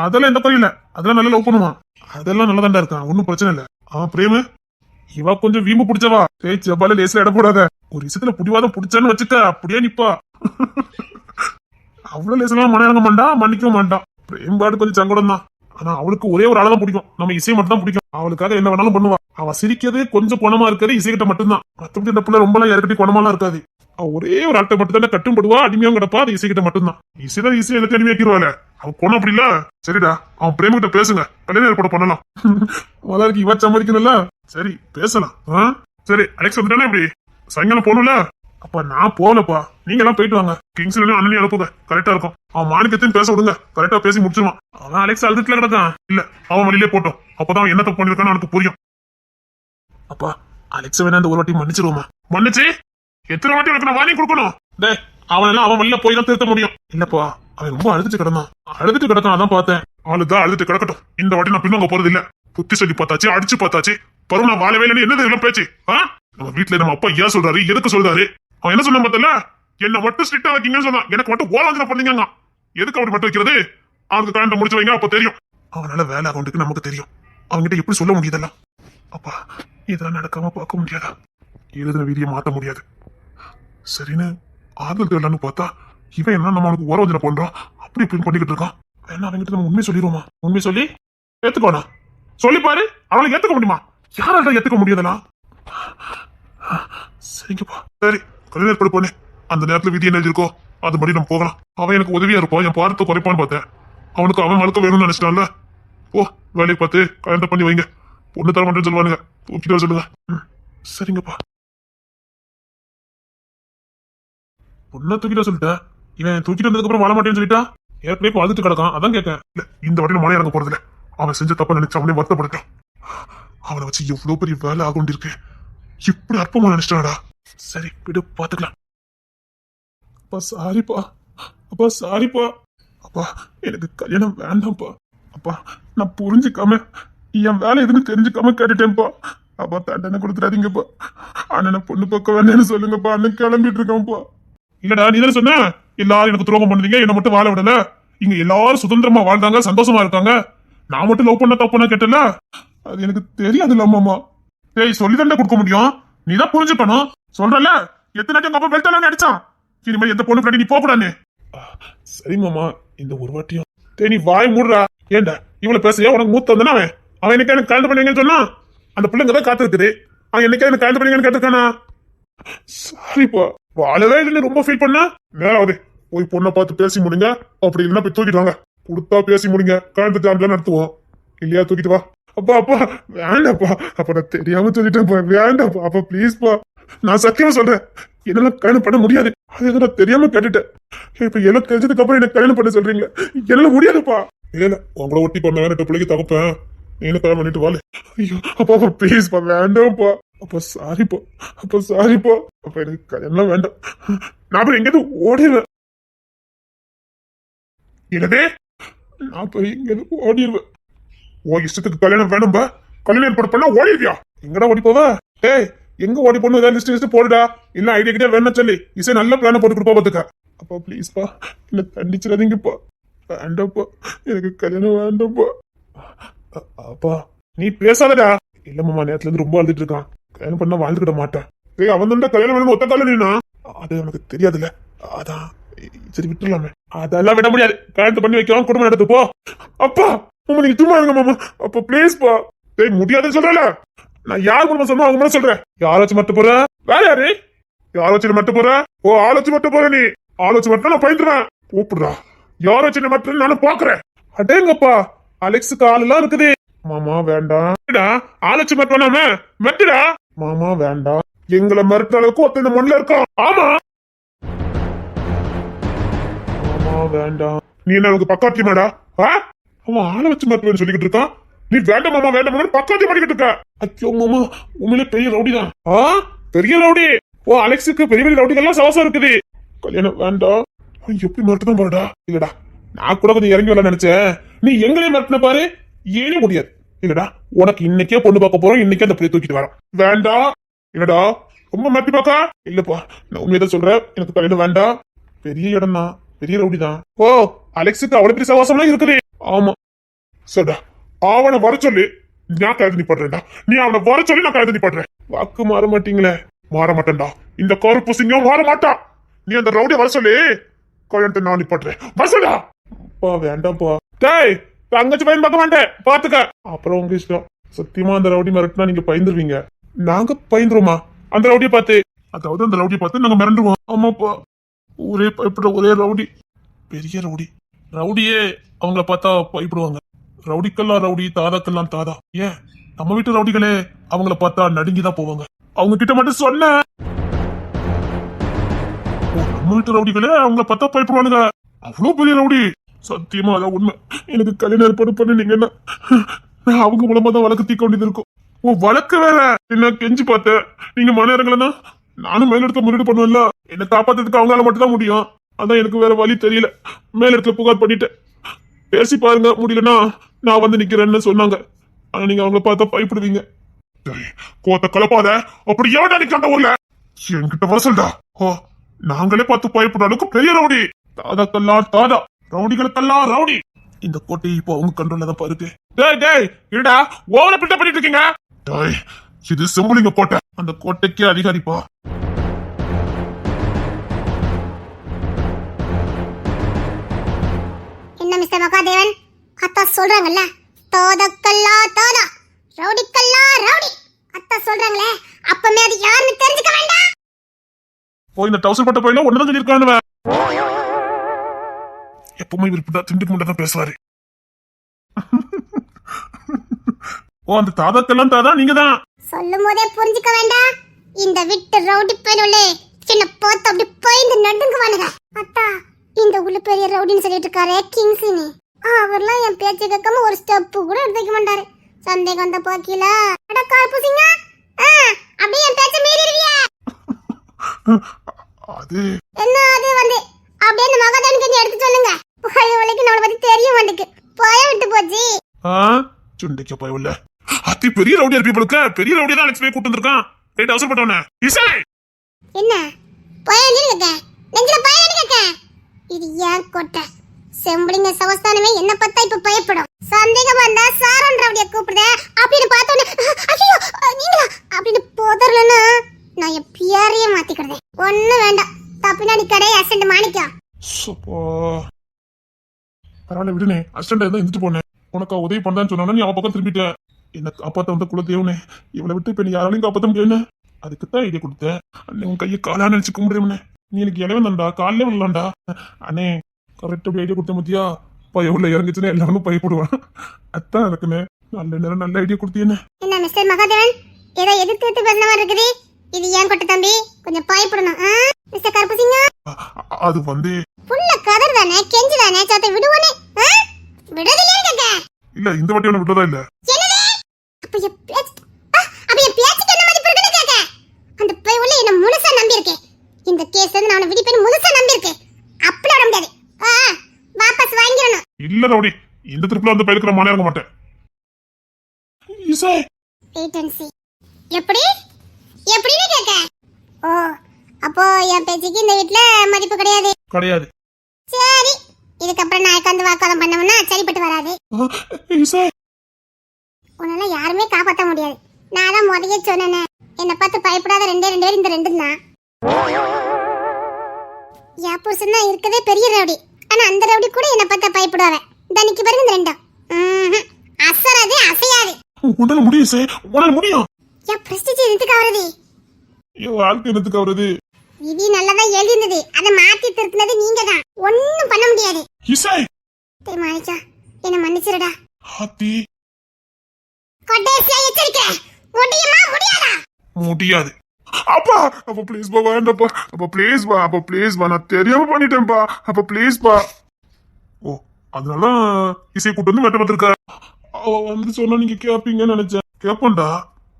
அதெல்லாம் எந்த குறையும் இல்ல. அதெல்லாம் நல்லா லவ் பண்ணுவான். அதெல்லாம் நல்லதாண்டா இருக்கான், ஒன்னும் பிரச்சனை இல்ல. பிரேமு இவ கொஞ்சம் வீம்பு பிடிச்சவா. செவ்வால லேஸ்ல இடம் போடாத. ஒரு விஷயத்துல புடிவாதம் புடிச்சான்னு வச்சுக்க அப்படியே நிப்பா. அவ்வளவு லேசெல்லாம் மன இறங்க மாட்டா, மன்னிக்கவும் மாட்டான். பிரேம்பாடு கொஞ்சம் சங்கடம் தான். ஆனா அவளுக்கு ஒரே ஒரு ஆளை தான் பிடிக்கும், நம்ம இசையை மட்டும் தான் பிடிக்கும். அவளுக்காக என்ன வேணாலும் பண்ணுவா. அவ சிரிக்கிறது கொஞ்சம் குணமா இருக்கிறது இசைக்கிட்ட மட்டும்தான். மத்தபடி இந்த பிள்ளை ரொம்பலாம் யாருக்கிட்டையும் குணமாலாம் இருக்காது. அவ ஒரே ஒரு ஆள்கிட்ட மட்டும் தான் கட்டும் படுவா, அடிமையும் கிடப்பா. அது இசைக்கிட்ட மட்டும்தான். இசைதான் ஈஸியா எல்லாத்தையும் அடிமையாக்கிடுவாள். அவ குணம் அப்படி இல்ல. சரிடா, அவன் பிரேமகிட்ட பேசுங்க, கல்யாணம் ஏற்பாடு பண்ணலாம். முதலுக்கு இவ சம்மதிக்கணும்ல. சரி பேசலாம். சரி அலெக்ஸ் வந்துட்டானே இப்படி சாயங்காலம் போகணும்ல. அப்ப நான் போகலப்பா, நீங்க எல்லாம் போயிட்டு வாங்க. கிங்ஸ்ல அண்ணனையும் அனுப்புங்க, கரெக்டா இருக்கும். அவன் மாணிக்கத்தையும் பேச விடுங்க, கரெக்டா பேசி முடிச்சிருவான். அவன் அலெக்ஸ் அழுதுல கிடக்கான். இல்ல அவன் வழியிலே போட்டோம், அப்பதான் அவன் என்ன தப்பு பண்ணிருக்கான்னு அவனுக்கு புரியும். அப்பா அலெக்ஸ் வேணா இந்த ஒரு வாட்டி மன்னிச்சிருவோமா? மன்னிச்சு எத்தனை வாட்டி உனக்கு நான் வாங்கி கொடுக்கணும்? டே அவன் எல்லாம் அவன் வழியில போய் தான் திருத்த முடியும். இல்லப்பா அவன் ரொம்ப அழுதுட்டு கிடக்கான், அதான் பார்த்தேன். அழுதா அழுதுட்டு கிடக்கட்டும், இந்த வாட்டி நான் பின்னங்க போறது இல்ல. புத்தி சொல்லி பார்த்தாச்சு, அடிச்சு பார்த்தாச்சு, பருவ நான் வாழவே இல்லைன்னு என்னது எல்லாம் பேச்சு? நம்ம வீட்டுல நம்ம அப்பா ஏன் சொல்றாரு, எதுக்கு சொல்றாரு? அவன் என்ன சொன்ன பார்த்தல, என்ன மட்டும் ஸ்ட்ரிக்டா வைக்கீங்கன்னு சொன்னான். எனக்கு மட்டும் ஓலாஞ்சல பண்ணீங்க. எதுக்கு அப்படி மட்டும் வைக்கிறது? அவனுக்கு கல்யாணம் முடிச்சு வைங்க, அப்ப தெரியும். அவனால வேலை அக்கௌண்ட்டுக்கு நமக்கு தெரியும். அவன்கிட்ட எப்படி சொல்ல முடியுதல்ல? அப்பா இதெல்லாம் நடக்காம பார்க்க முடியாதா? எழுதின வீதியை மாத்த முடியாது. சரின்னு ஆறுதல் தேடலான்னு பார்த்தா இவன் என்ன நம்ம அவனுக்கு ஓரவஞ்சனை பண்றான், அப்படி இப்படி பண்ணிக்கிட்டு இருக்கான். வேணா அவன்கிட்ட நம்ம உண்மை சொல்லிடுவோமா? உண்மை சொல்லி ஏத்துக்கோனா? சொல்லி பாரு, அவனை ஏத்துக்க முடியுமா? யாரால ஏத்துக்க முடியாதா? சரிங்கப்பா. சரி கல்யாணம் ஏற்பாடு பண்ணு. அந்த நேரத்துல விதி என்ன இருக்கோ அதுபடி நம்ம போகலாம். அவன் எனக்கு உதவியா இருப்பான், என் பாரத்தை குறைப்பான்னு பார்த்தேன். அவனுக்கு அவன் வளர்க்க வேணும்னு நினைச்சிட்டான்ல. ஓ வேலையை பார்த்து கல்யாணத்தை பண்ணி வைங்க. பொண்ணு தர மாட்டேன்னு சொல்லுவானுங்க, தூக்கிட்டு வர சொல்லுங்க. சரிங்கப்பா. பொண்ணை தூக்கிட்ட சொல்லிட்டேன். இவன் தூக்கிட்டு வந்ததுக்கு அப்புறம் வாழ மாட்டேன்னு சொல்லிட்டா. ஏற்கனவே வாழ்ந்துட்டு கிடக்கான், அதான் கேட்கேன். இல்ல இந்த வாட்டில மழை இறங்க போறது இல்ல. அவன் செஞ்ச தப்ப நினைச்சு அவனே வருத்தப்படட்டும். அவனை வச்சு எவ்வளவு பெரிய வேலை ஆகும் இருக்கு, இப்படி அற்பமா நினைச்சிட்டாடா. சரி விடு, பாத்துக்கலாம். அப்பா சாரிப்பா, அப்பா சாரிப்பா. அப்பா எனக்கு கல்யாணம் வேண்டாம்ப்பா. அப்பா நான் புரிஞ்சுக்காம என் வேலை எதுன்னு தெரிஞ்சுக்காம கேட்டுட்டேன்ப்பா. அப்பா தண்டனை கொடுத்துடாதீங்கப்பா. அண்ணனை பொண்ணு பக்கம் வேணேன்னு சொல்லுங்கப்பா. அண்ணன் கிளம்பிட்டு இருக்கான்ப்பா. இல்லடா நீ தானே சொன்ன எல்லாரும் எனக்கு துரோகம் பண்ணுறீங்க, என்னை மட்டும் வாழ விடல. இங்க எல்லாரும் சுதந்திரமா வாழ்ந்தாங்க, சந்தோஷமா இருக்காங்க. நான் மட்டும் லவ் பண்ண தப்புனா கேட்டல, அது எனக்கு தெரியாது இல்லாமாமா. டேய் சொல்லிதாண்டா கொடுக்க முடியும், நீதான் புரிஞ்சுக்கணும். சொல்றல எத்தனை நாட்டி உங்க அப்பா பெல்ட்டாலும் அடிச்சான். இனிமேல் எந்த பொண்ணு பின்னாடி நீ போக கூடாது. சரி மாமா, இந்த ஒரு வாட்டியும். டேய் நீ வாய் மூடுறா. ஏண்டா இவ்வளவு பேசுறியா? உனக்கு மூத்த வந்தானே அவன். அவன் என்னைக்கு எனக்கு கல்யாணம் பண்ணுவீங்கன்னு சொன்னா, அந்த பிள்ளைங்க தான் காத்து இருக்குது. அவன் என்னைக்கு எனக்கு கல்யாணம் பண்ணுவீங்கன்னு கேட்டிருக்கானா? சாரிப்பா, வாழவே இல்லைன்னு ரொம்ப ஃபீல் பண்ண. நேராவது போய் பொண்ணை பார்த்து பேசி முடிங்க, அப்படி இல்லைன்னா போய் தூக்கிட்டு வாங்க. கொடுத்தா பேசி முடிங்க, கல்யாணத்தை ஜாம்பியா நடத்துவோம். இல்லையா தூக்கிட்டு வா. அப்பா அப்பா வேண்டாப்பா, அப்ப நான் தெரியாம சொல்லிட்டேன்ப்பா, வேண்டாப்பா. அப்பா ப்ளீஸ்ப்பா, நான் சத்தியமா சொல்றேன், என்னால கல்யாணம் பண்ண முடியாது. அது நான் தெரியாம கேட்டுட்டேன். இப்ப எல்லாம் தெரிஞ்சதுக்கு அப்புறம் எனக்கு கல்யாணம் பண்ண சொல்றீங்க, என்னால முடியாதுப்பா. இல்ல உங்களை ஒட்டி பண்ண வேற பிள்ளைக்கு தகப்பேன், நீனு கல்யாணம் பண்ணிட்டு வாழு. ஐயோ அப்பா ப்ளீஸ்ப்பா, வேண்டாம்ப்பா. அப்பா சாரிப்பா, அப்பா சாரிப்பா. அப்ப எனக்கு கல்யாணம் வேண்டாம், நான் போய் எங்கேயாவது ஓடிடுவேன். என்னதே நான் போய் எங்கேயாவது ஓடிடுவேன். ஓ இஷ்டத்துக்கு கல்யாணம் வேணும்பா, கல்யாணம் ஏற்பாடு பண்ணா ஓடிடுவியா? எங்கடா ஓடி போவ? ஏய் எங்க ஓடி போகணும், ஏதாவது லிஸ்ட் போடுடா. இல்ல ஐடியா கிட்டே வேணும் சொல்லி இசை நல்ல பிளான போட்டு கொடுப்பா பாத்துக்க. அப்பா ப்ளீஸ்ப்பா, இல்ல தண்டிச்சிடாதீங்கப்பா, வேண்டாப்பா, எனக்கு கல்யாணம் வேண்டாப்பா. அப்பா நீ பேசாதடா. இல்ல மாமா நேரத்துல இருந்து ரொம்ப அழுதுட்டு இருக்கான், கல்யாணம் பண்ணா வாழ்ந்துக்கிட மாட்டேன். ஏய் அவன் தான் கல்யாணம் வேணும் ஒத்த கால நீனா, அது எனக்கு தெரியாதுல்ல, அதான் சரி விட்டுலாமே. அதெல்லாம் விட முடியாது, கல்யாணத்தை பண்ணி வைக்கலாம், குடும்பம் நடத்து போ. அப்பா மாமா நீங்க சும்மா இருங்க மாமா. அப்பா ப்ளீஸ்ப்பா. ஏய் முடியாதுன்னு சொல்றல, நான் யார் குடும்பம் சொன்னா அவங்க மேல சொல்றேன். யாராச்சும் மட்டும் போற வேற யாரு? யாராச்சும் மட்டும் போற? ஓ ஆலோச்சு மட்டும் போற நீ? ஆலோச்சு மட்டும் நான் பயந்துறேன். கூப்பிடுறா யாராச்சும் மட்டும் நானும் பாக்குறேன். அடேங்கப்பா அலெக்ஸுக்கு ஆள் எல்லாம் இருக்குது. மாமா வேண்டாம், ஆலோச்சு மட்டும் நாம மெட்டுடா. மாமா வேண்டாம், எங்களை மிரட்ட அளவுக்கு ஒருத்த மண்ணில் இருக்கான். ஆமா மாமா வேண்டாம். நீ என்ன எனக்கு பக்காத்தி மேடா? அவன் ஆளை வச்சு மிரட்டுவேன்னு சொல்லிக்கிட்டு இருக்கான். நீ வேண்டாம் மாமா வேண்டாம் மாமா பக்காத்தி பண்ணிக்கிட்டு இருக்க. ஐயோ மாமா உண்மையிலே பெரிய ரவுடி தான். பெரிய ரவுடி. ஓ அலெக்ஸுக்கு பெரிய பெரிய ரவுடிகள்லாம் சவசம் இருக்குது. கல்யாணம் வேண்டாம். எப்படி மிரட்டுதான் பாருடா. இல்லடா நான் கூட கொஞ்சம் இறங்கி வரல நினைச்சேன், நீ எங்களையும் மிரட்டின பாரு. ஏனே முடியாது. இல்லடா உனக்கு இன்னைக்கே பொண்ணு பார்க்க போறோம், இன்னைக்கே அந்த பிள்ளைய தூக்கிட்டு வரோம். வேண்டாம். இல்லடா ரொம்ப மிரட்டி பாக்கா? இல்லப்பா நான் உண்மையதான் சொல்றேன், எனக்கு கல்யாணம் வேண்டாம். பெரிய இடம் தான், பெரிய ரவுடி தான். ஓ அலெக்ஸுக்கு அவ்வளவு பெரிய சவாசம்லாம் இருக்குது. ஆமா சரிடா, அவனை வர சொல்லி நான் கழுதி படுறேன்டா. நீ அவனை வர சொல்லி நான் கழுதி படுறேன். வாக்கு மாற மாட்டீங்களே. மாற மாட்டேன்டா. இந்த கருப்பு சிங்கம் மாற மாட்டான். நீ அந்த ரவுடியை வர சொல்லி கல்யாணத்தை நான் நிப்பாட்டுறேன். வர சொல்லா. அப்பா வேண்டாம்ப்பா. டேய் தங்கச்சி பையன் பார்க்க மாட்டேன் பாத்துக்க. அப்புறம் உங்க இஷ்டம். சத்தியமா அந்த ரவுடி மிரட்டினா நீங்க பயந்துருவீங்க. நாங்க பயந்துருமா அந்த ரவுடியை பார்த்து? அதாவது அந்த ரவுடியை பார்த்து நாங்க மிரண்டுவோம். ஆமாப்பா, ஒரே பயப்படுற ஒரே ரவுடி, பெரிய ரவுடி. ரவுடியே அவங்கள பார்த்தா பயப்படுவாங்க. ரவுடிக்கெல்லாம் ரவுடி, தாதாக்கெல்லாம் தாதா. ஏன் நம்ம வீட்டு ரவுடிகளே அவங்கள பார்த்தா நடுங்கிதான் போவாங்க. அவங்க கிட்ட மட்டும் சொன்ன நம்ம வீட்டு ரவுடிகளே அவங்கள பார்த்தா பயப்படுவானுங்க. அவ்வளவு பெரிய ரவுடி. சத்தியமா அதான் உண்மை. எனக்கு கல்யாணம் ஏற்பாடு பண்ணினீங்கன்னா நான் அவங்க மூலமா தான் வழக்கு தீர்க்க வேண்டியது இருக்கும். ஓ வழக்கு வேற. என்ன கெஞ்சி பார்த்தேன். நீங்க மன இறங்கலன்னா நானும் மேலிடத்துல முன்னெடு பண்ணுவேன்ல. என்ன காப்பாத்துறதுக்கு அவங்களால மட்டும் தான் முடியும். அதான் எனக்கு வேற வழி தெரியல. மேலிடத்துல புகார் பண்ணிட்டேன். பேசி பாருங்க, முடியலன்னா நான் வந்து நிக்கிறேன்னு சொன்னாங்க. ஆனா நீங்க அவங்கள பார்த்தா பயப்படுவீங்க. கோத்த கலப்பாத. அப்படி எவடா நிக்காண்ட ஊர்ல என்கிட்ட வர சொல்டா. ஓ நாங்களே பார்த்து பயப்படுற அளவுக்கு பெரிய ரவுடி. தாதாக்கெல்லாம் தாதா, ரவுடிகளுக்கெல்லாம் ரவுடி. இந்த கோட்டை இப்போ அவங்க கண்ட்ரோல்ல தான் பாருக்கு. டேய் டேய் இருடா, ஓவர பில்டப் பண்ணிட்டு இருக்கீங்க. டேய் இது செம்புலிங்க கோட்டை. அந்த கோட்டைக்கு அதிகாரிப்பா. என்ன மிஸ்டர் மகாதேவன், அத்தா சொல்றாங்கல்ல, தோதக்கல்லா தோதா, ரவுடிக்கல்லா ரவுடி. அத்தா சொல்றாங்களே, அப்பமே அது யாருன்னு தெரிஞ்சுக்க வேண்டாம். போய் இந்த டவுசர் பட்ட போயில ஒன்னதான் சொல்லியிருக்கானுவ. எப்பவுமே விருப்பம் திண்டுக்கு மட்டும் தான் பேசுவாரு. ஓ அந்த தாதாக்கெல்லாம் தாதா நீங்க தான். சொல்லும் போதே புரிஞ்சுக்க வேண்டாம். இந்த விட்டு ரவுடி பேருளே சின்ன போத்து அப்படி போயிந்து நடுங்குவானுங்க. அத்தா இந்த உள்ள பெரிய ரவுடின்னு சொல்லிட்டு இருக்காரு கிங்ஸினி. அவர்லாம் என் பேச்சை கேட்காம ஒரு ஸ்டெப் கூட எடுத்து வைக்க மாட்டாரு. சந்தேகம் வந்த போக்கில அட கார்பூசிங்க அப்படியே என் பேச்சை மீறிடுவியா? அது என்ன அது வந்து அப்படியே இந்த மகாதேவன் கொஞ்சம் எடுத்து சொல்லுங்க. போய் உலக்கு நம்மளை பத்தி தெரிய மாட்டேங்குது. போய விட்டு போச்சு. சுண்டைக்க போய் அத்தி பெரிய ரவுடியா இருப்பீங்க. பெரிய ரவுடியா தான் லட்சுமி கூட்டு வந்திருக்கான். ரைட் அவசரப்பட்டவன இசை என்ன போய வேண்டியிருக்க நெஞ்சில போய வேண்டியிருக்க. இது ஏன் கோட்டை. செம்பளிங்க சவஸ்தானமே என்ன பார்த்தா இப்ப பயப்படும். சந்தேகம் வந்தா சாரன் ரவுடிய கூப்பிடுத அப்படின்னு பார்த்தோன்னே ஐயோ நீங்களா அப்படின்னு போதறலன்னா நான் என் பியாரையே மாத்திக்கிறேன். ஒண்ணும் வேண்டாம். தப்பினா நீ கடை அசண்ட் மாணிக்கம். பரவாயில்ல விடுனே. அசிஸ்டன்ட் இருந்தா இருந்துட்டு போனேன். உனக்கு உதவி பண்ணான்னு சொன்னா நீ அவ பக்கம் திரும்பிட்டேன். என்ன காப்பாத்த வந்த குலதேவனே, இவளை விட்டு இப்ப நீ யாராலையும் காப்பாத்த முடியாது. அதுக்குத்தான் ஐடியா கொடுத்தேன். அண்ணே உன் கையை காலா நினைச்சு கும்பிடுறேன். நீ எனக்கு இளவன் தான்டா, காலையில விடலாம்டா. அண்ணே கரெக்டா ஐடியா கொடுத்த மத்தியா பையன் இறங்குச்சுன்னா எல்லாரும் பயப்படுவான். அதான் இருக்குன்னு நல்ல நேரம் நல்ல ஐடியா கொடுத்தீங்க. என்ன மிஸ்டர் மகாதேவன் ஏதோ எதிர்த்து பேசுன மாதிரி இருக்குது. இது ஏன் கொட்ட தம்பி கொஞ்சம் பயப்படணும். மிஸ்டர் கருப்புசிங்க அது வந்து புள்ள கதர் தானே கெஞ்சு தானே சாத்த விடுவானே விடுறதில்லையே கேக்க. இல்ல இந்த வாட்டி ஒண்ணு விட்டதா இல்ல. அப்ப என் பேச்சுக்கு என்ன மதிப்பு இருக்குன்னு கேக்க. அந்த பையன் என்ன முழுசா நம்பி இருக்கேன். இந்த கேஸ் வந்து நான் விடிப்பேன்னு முழுசா நம்பி இருக்கேன். அப்படி விட முடியாது. வாபஸ் வாங்கிடணும். இல்ல ரவுடி, இந்த ட்ரிப்ல வந்து பயிலுக்கிற மானே இறங்க மாட்டேன். இசை வெயிட் அண்ட் see. எப்படி எப்படின்னு கேக்க. ஓ அப்போ என் பேச்சுக்கு இந்த வீட்ல மதிப்பு கிடையாது. கிடையாது. சரி இதுக்கப்புறம் நான் உட்காந்து வாக்காளம் பண்ணோம்னா சரிப்பட்டு வராது. இசை உன்னால யாருமே காப்பாற்ற முடியாது. நான் தான் முதல்ல சொன்னேனே, என்னை பார்த்து பயப்படாத ரெண்டே ரெண்டு பேர் இந்த ரெண்டு தான். என் புருஷன் தான் இருக்கதே பெரிய ரவுடி. ஆனா அந்த ரவுடி கூட என்னை பார்த்தா பயப்படுவாங்க. தனிக்கு பாருங்க இந்த ரெண்டும் அசராது அசையாது. உன்னால முடியும் இசை, உன்னால முடியும். என் பிரஸ்டீஜ் எதுக்கு ஆவறது? என் வாழ்க்கை என்னத்துக்கு ஆவறது? விதி நல்லதா எழுதினது, அதை மாத்தி திருத்தினது நீங்க தான். ஒண்ணும் பண்ண முடியாது. இசை மாணிக்கா என்ன மன்னிச்சிருடா. ஹாத்தி கொட்டேசியா எச்சரிக்கை. முடியுமா முடியாதா? முடியாது. அப்பா அப்ப ப்ளீஸ் பா வேண்டாப்பா. அப்ப ப்ளீஸ் பா நான் தெரியாம பண்ணிட்டேன்பா. அப்ப ப்ளீஸ் பா. ஓ அதனால இசை கூட்டு வந்து வெட்ட வந்திருக்க. அவ வந்து சொன்னா நீங்க கேப்பீங்கன்னு நினைச்சேன். கேப்போண்டா,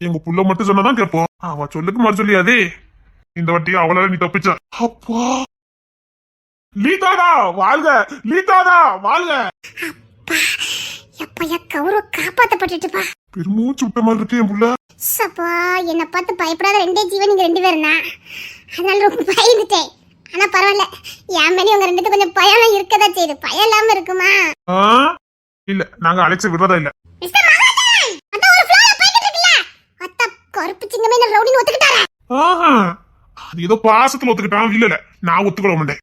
எங்க புள்ள மட்டும் சொன்னாதான் கேப்போம். அவ சொல்லுக்கு மாதிரி சொல்லியாதே. இந்த வாட்டி அவளால நீ தப்பிச்ச. அப்பா லீதாதா வாழ்க, லீதாதா வாழ்க. எப்ப கௌரவ காப்பாத்தப்பட்டுட்டுப்பா. பெருமூச்சு விட்ட மாதிரி இருக்கு என் புள்ள. சப்பா என்ன பார்த்து பயப்படாத ரெண்டே ஜீவன் நீங்க ரெண்டு பேருனா, அதனால ரொம்ப பயந்துட்டேன். ஆனா பரவாயில்ல, என் மேலே உங்க ரெண்டு கொஞ்சம் பயம் இருக்கதா செய்யுது. பயம் இல்லாம இருக்குமா? இல்ல நாங்க அழைச்ச விடுறதா இல்ல. மிஸ்டர் மகாதேவன் அத ஒரு ஃப்ளோல போயிட்டு இருக்கல. அத்த கருப்பு சிங்கமே என்ன ரவுடின்னு ஒத்துக்கிட்டாரே. ஆஹா, அது ஏதோ பாசத்துல ஒத்துக்கிட்டான். இல்ல நான் ஒத்துக்கிட மாட்டேன்.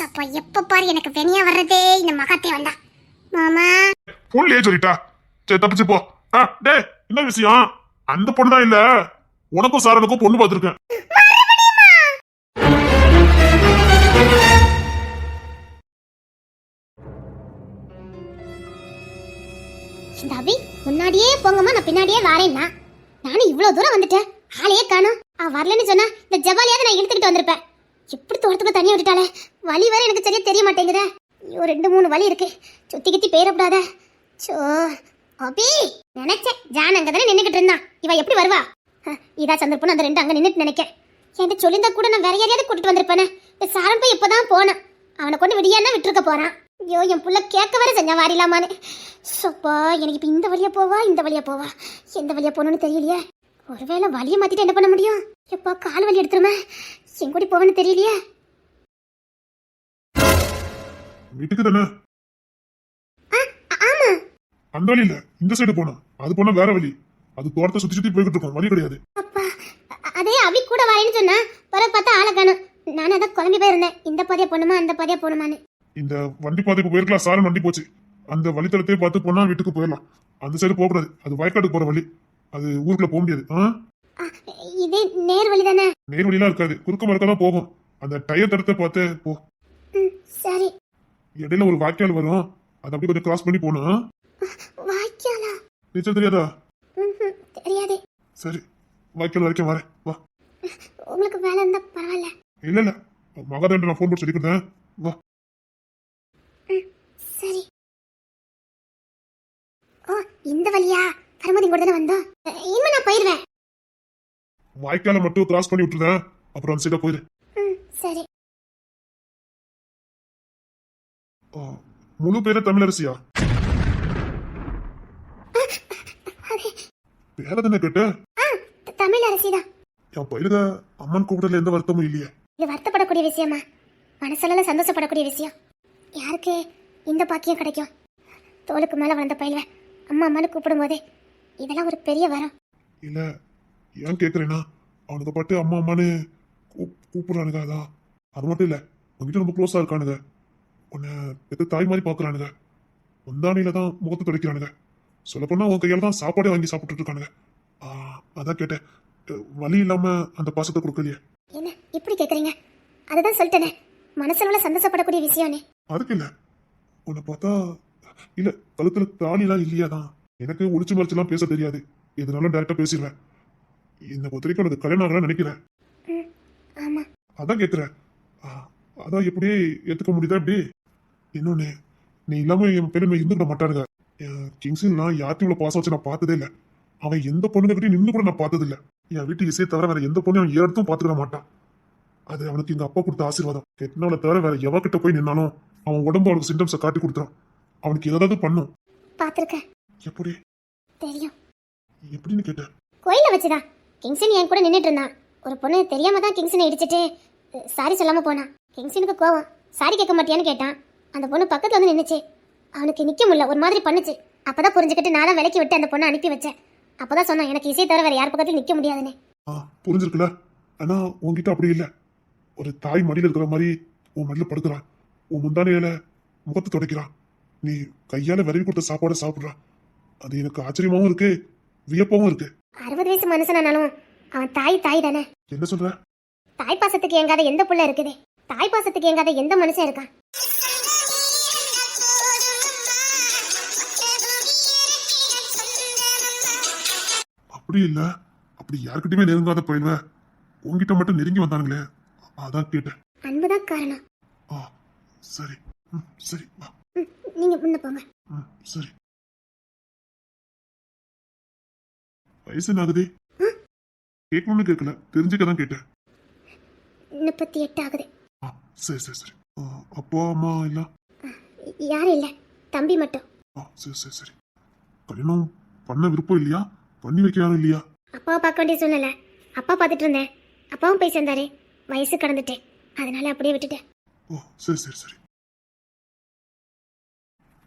அப்பா எப்ப பாரு எனக்கு வெனியா வர்றதே இந்த மகத்தே வந்தா. மாமா புள்ளையே சொல்லிட்டா. சரி தப்பிச்சு போ. டேய் என்ன விஷயம்? அந்த பொண்ணு தான் இல்ல, உனக்கும் சாரனுக்கும் பொண்ணு பார்த்திருக்கேன். இந்த அபி முன்னாடியே போங்கம்மா, நான் பின்னாடியே வரேன்னா. நானும் இவ்வளவு தூரம் வந்துட்டேன், ஆளையே காணோம். வரலன்னு சொன்னா இந்த ஜவாலியாவது நான் எடுத்துக்கிட்டு வந்திருப்பேன். எப்படி தோட்டத்துக்குள்ள தண்ணி விட்டுட்டாலே, வழி வேற எனக்கு சரியா தெரிய மாட்டேங்குத. ஐயோ 2-3 வழி இருக்கு, சுத்தி கித்தி பேரப்படாத. சோ அபி நினைச்சேன் ஜான் அங்கதானே நின்னுகிட்டு இருந்தான், இவ எப்படி வருவா? இதா சந்தர்ப்பம் அந்த 2 அங்க நின்னுட்டு நினைக்க. என்கிட்ட சொல்லியிருந்தா கூட நான் வேற யாரையாவது கூட்டிட்டு வந்திருப்பேனே. இந்த சாரன் போய் இப்பதான் போனான், அவனை கொண்டு விடியான்னா விட்டுருக்க போறான். ஐயோ என் புள்ள கேட்க வர செஞ்சா வாரிலாமான்னு. சோப்பா எனக்கு இப்ப இந்த வழியா போவா இந்த வழியா போவா, எந்த வழியா போகணும்னு தெரியலையே. ஒருவேளை வழியை மாத்திட்டு என்ன பண்ண முடியும்? எப்பா கால் வலி எடுத்துருமே, எங்கூடி போவேன்னு தெரியலையே. வீட்டுக்கு தானே? ஆமா அந்த வழி இல்ல, இந்த சைடு போனா. அது போனா வேற வழி, அது தோட்டத்தை சுத்தி சுத்தி போய்கிட்டு இருக்கோம், வழி கிடையாது. அப்பா அதே அபி கூட வரேன்னு சொன்னா பிறகு பார்த்தா ஆளை காணும். நானும் அதான் குழம்பி போயிருந்தேன், இந்த பாதையா போகணுமா அந்த பாதையா போகணுமான்னு. இந்த வண்டி பாதைக்கு போயிருக்கலாம், சாரன் வண்டி போச்சு. அந்த வழித்தளத்தையே பார்த்து போனா வீட்டுக்கு போயிடலாம். அந்த சைடு போக கூடாது, அது வயக்காட்டுக்கு போற வழி, அது ஊருக்குள்ள போக முடியாது. இதே நேர் வழி தானே? நேர் வழியெல்லாம் இருக்காது, குறுக்க மறுக்க தான் போகும். அந்த டயர் தடத்தை பார்த்து போ. சரி. இடையில ஒரு வாய்க்கால் வரும், அதை அப்படியே கொஞ்சம் கிராஸ் பண்ணி போகணும். வாய்க்காலா? நீச்சல் தெரியாதா? தெரியாது. சரி, வாய்க்கால் வரைக்கும் வரேன், வா. உங்களுக்கு வேலை இருந்தா பரவாயில்ல. இல்ல இல்ல, மகாதேவன் நான் ஃபோன் போட்டு சொல்லிக்கிறேன், வா. சரி. ஓ இந்த வழியா வரும்போது இங்க தானே வந்தோம். இனிமே நான் போயிருவேன். வாய்க்கால மட்டும் கிராஸ் பண்ணி விட்டுறேன், அப்புறம் அந்த சைடா போயிரு. சரி. முழு பேரு தமிழரசியா? பேர தானே கேட்ட? தமிழ் அரசிதான். என் பயிலுக அம்மன் கூப்பிடல எந்த வருத்தமும் இல்லையே. இது வருத்தப்படக்கூடிய விஷயமா? மனசுல சந்தோஷப்படக்கூடிய விஷயம். யாருக்கு இந்த பாக்கியம் கிடைக்கும்? தோளுக்கு மேல வளர்ந்த பயில அம்மா அம்மானு கூப்பிடும் போதே இதெல்லாம் ஒரு பெரிய வரம். இல்ல ஏன் கேக்குறேன்னா, அவனுக்கு பாட்டு அம்மா அம்மானு கூப்பிடுறானுங்க. அதான் அது மட்டும் இல்ல, உங்ககிட்ட ரொம்ப க்ளோஸா இருக்கானுங்க. உன்னை பெத்த தாய் மாதிரி பாக்குறானுங்க. முந்தானியில தான் முகத்தை துடைக்கிறானுங்க. சொல்ல போனா உன் கையால தான் சாப்பாடே வாங்கி சாப்பிட்டுட்டு இருக்கானுங்க. அதான் கேட்டேன், வலி இல்லாம அந்த பாசத்தை கொடுக்கலையே. என்ன இப்படி கேக்குறீங்க? அதுதான் சொல்லிட்டேனே, மனசுல சந்தோஷப்படக்கூடிய விஷயம்னே. அதுக்கு இல்ல, உன்னை பார்த்தா இல்ல கழுத்துல தாலிலாம் இல்லையாதான். எனக்கு ஒளிச்சு மறைச்செல்லாம் பேச தெரியாது, எதுனாலும் டைரக்டா பேசிடுவேன். இந்த பொறுத்தவரைக்கும் எனக்கு கல்யாணம் ஆகலாம் நினைக்கிறேன். ஆமா. அதான் கேட்கிறேன், அதான் எப்படி ஏத்துக்க முடியுதா? எப்படி இன்னொன்னு, நீ இல்லாம என் பேருமே இருந்துக்கிட மாட்டாருங்க. கிங்ஸில் நான் யார்த்தையும் இவ்வளவு பாசம் வச்சு நான் பார்த்ததே இல்லை. அவன் எந்த பொண்ணுங்க கிட்டயும் நின்று கூட நான் பார்த்தது இல்லை. என் வீட்டு இசையை தவிர வேற எந்த பொண்ணையும் அவன் ஏறத்தும் பார்த்துக்கிட மாட்டான். அது அவனுக்கு எங்க அப்பா கொடுத்த ஆசீர்வாதம். கெட்டனால தவிர வேற எவகிட்ட போய் நின்னாலும் அவன் உடம்பு அவனுக்கு சிம்டம்ஸை காட்டி கொடுத்துறான். அவனுக்கு ஏதாவது பண்ணும். பாத்துருக்கேன். எப்படி தெரியும். எப்படின்னு கேட்டேன். கோயில வச்சுதான் கிங்ஸன் என் கூட நின்றுட்டு இருந்தான். ஒரு பொண்ணு தெரியாம தான் கிங்ஸனை இடிச்சிட்டு சாரி சொல்லாம போனான். கிங்ஸனுக்கு கோவம், சாரி கேட்க மாட்டியான்னு கேட்டான். அந்த பொண்ணு பக்கத்துல வந்து நின்னுச்சு. அவனுக்கு நிக்க முடியல, ஒரு மாதிரி பண்ணுச்சு. அப்பதான் புரிஞ்சுக்கிட்டு நான் தான் விலைக்கு விட்டு அந்த பொண்ணை அனுப்பி வச்சேன். அப்பதான் சொன்னான், எனக்கு இசையை தவிர வேற யார் பக்கத்துல நிக்க முடியாதுன்னு. புரிஞ்சிருக்குல. ஆனா உன்கிட்ட அப்படி இல்லை. ஒரு தாய் மடியில இருக்கிற மாதிரி உன் மடியில படுக்கிறான். உன் முந்தானையில முகத்தை துடைக்கிறான். நீ கையால விரவி கொடுத்த சாப்பாடை சாப்பிடுறான். அது எனக்கு ஆச்சரியமாவும் இருக்கு, வியப்பாவும் இருக்கு. 60 வயசு மனுஷனானாலும் அவன் தாய் தானே. என்ன சொல்ற? தாய் பாசத்துக்கு ஏங்காத எந்த புள்ள இருக்குது? தாய் பாசத்துக்கு ஏங்காத எந்த மனுஷன் இருக்கான்? அப்படி இல்ல, அப்படி யாருக்கிட்டயுமே நெருங்காத போயிடுவ, உங்ககிட்ட மட்டும் நெருங்கி வந்தானுங்களே, அதான் கேட்டேன். அன்புதான் காரணம். சரி சரி வா. நீங்க முன்ன போங்க. சரி. வயசு என்ன ஆகுது? கேட்கணும்னு கேட்கல, தெரிஞ்சுக்கதான் கேட்டேன். 38 ஆகுது. சரி சரி சரி. அப்பா அம்மா இல்ல? யாரும் இல்ல, தம்பி மட்டும். சரி சரி சரி. கல்யாணம் பண்ண விருப்பம் இல்லையா? பண்ணி வைக்க யாரும் இல்லையா? அப்பாவை பார்க்க வேண்டிய சூழ்நிலை. அப்பா பார்த்துட்டு இருந்தேன், அப்பாவும் போய் சேர்ந்தாரு. வயசு கடந்துட்டேன், அதனால அப்படியே விட்டுட்டேன். சரி சரி சரி.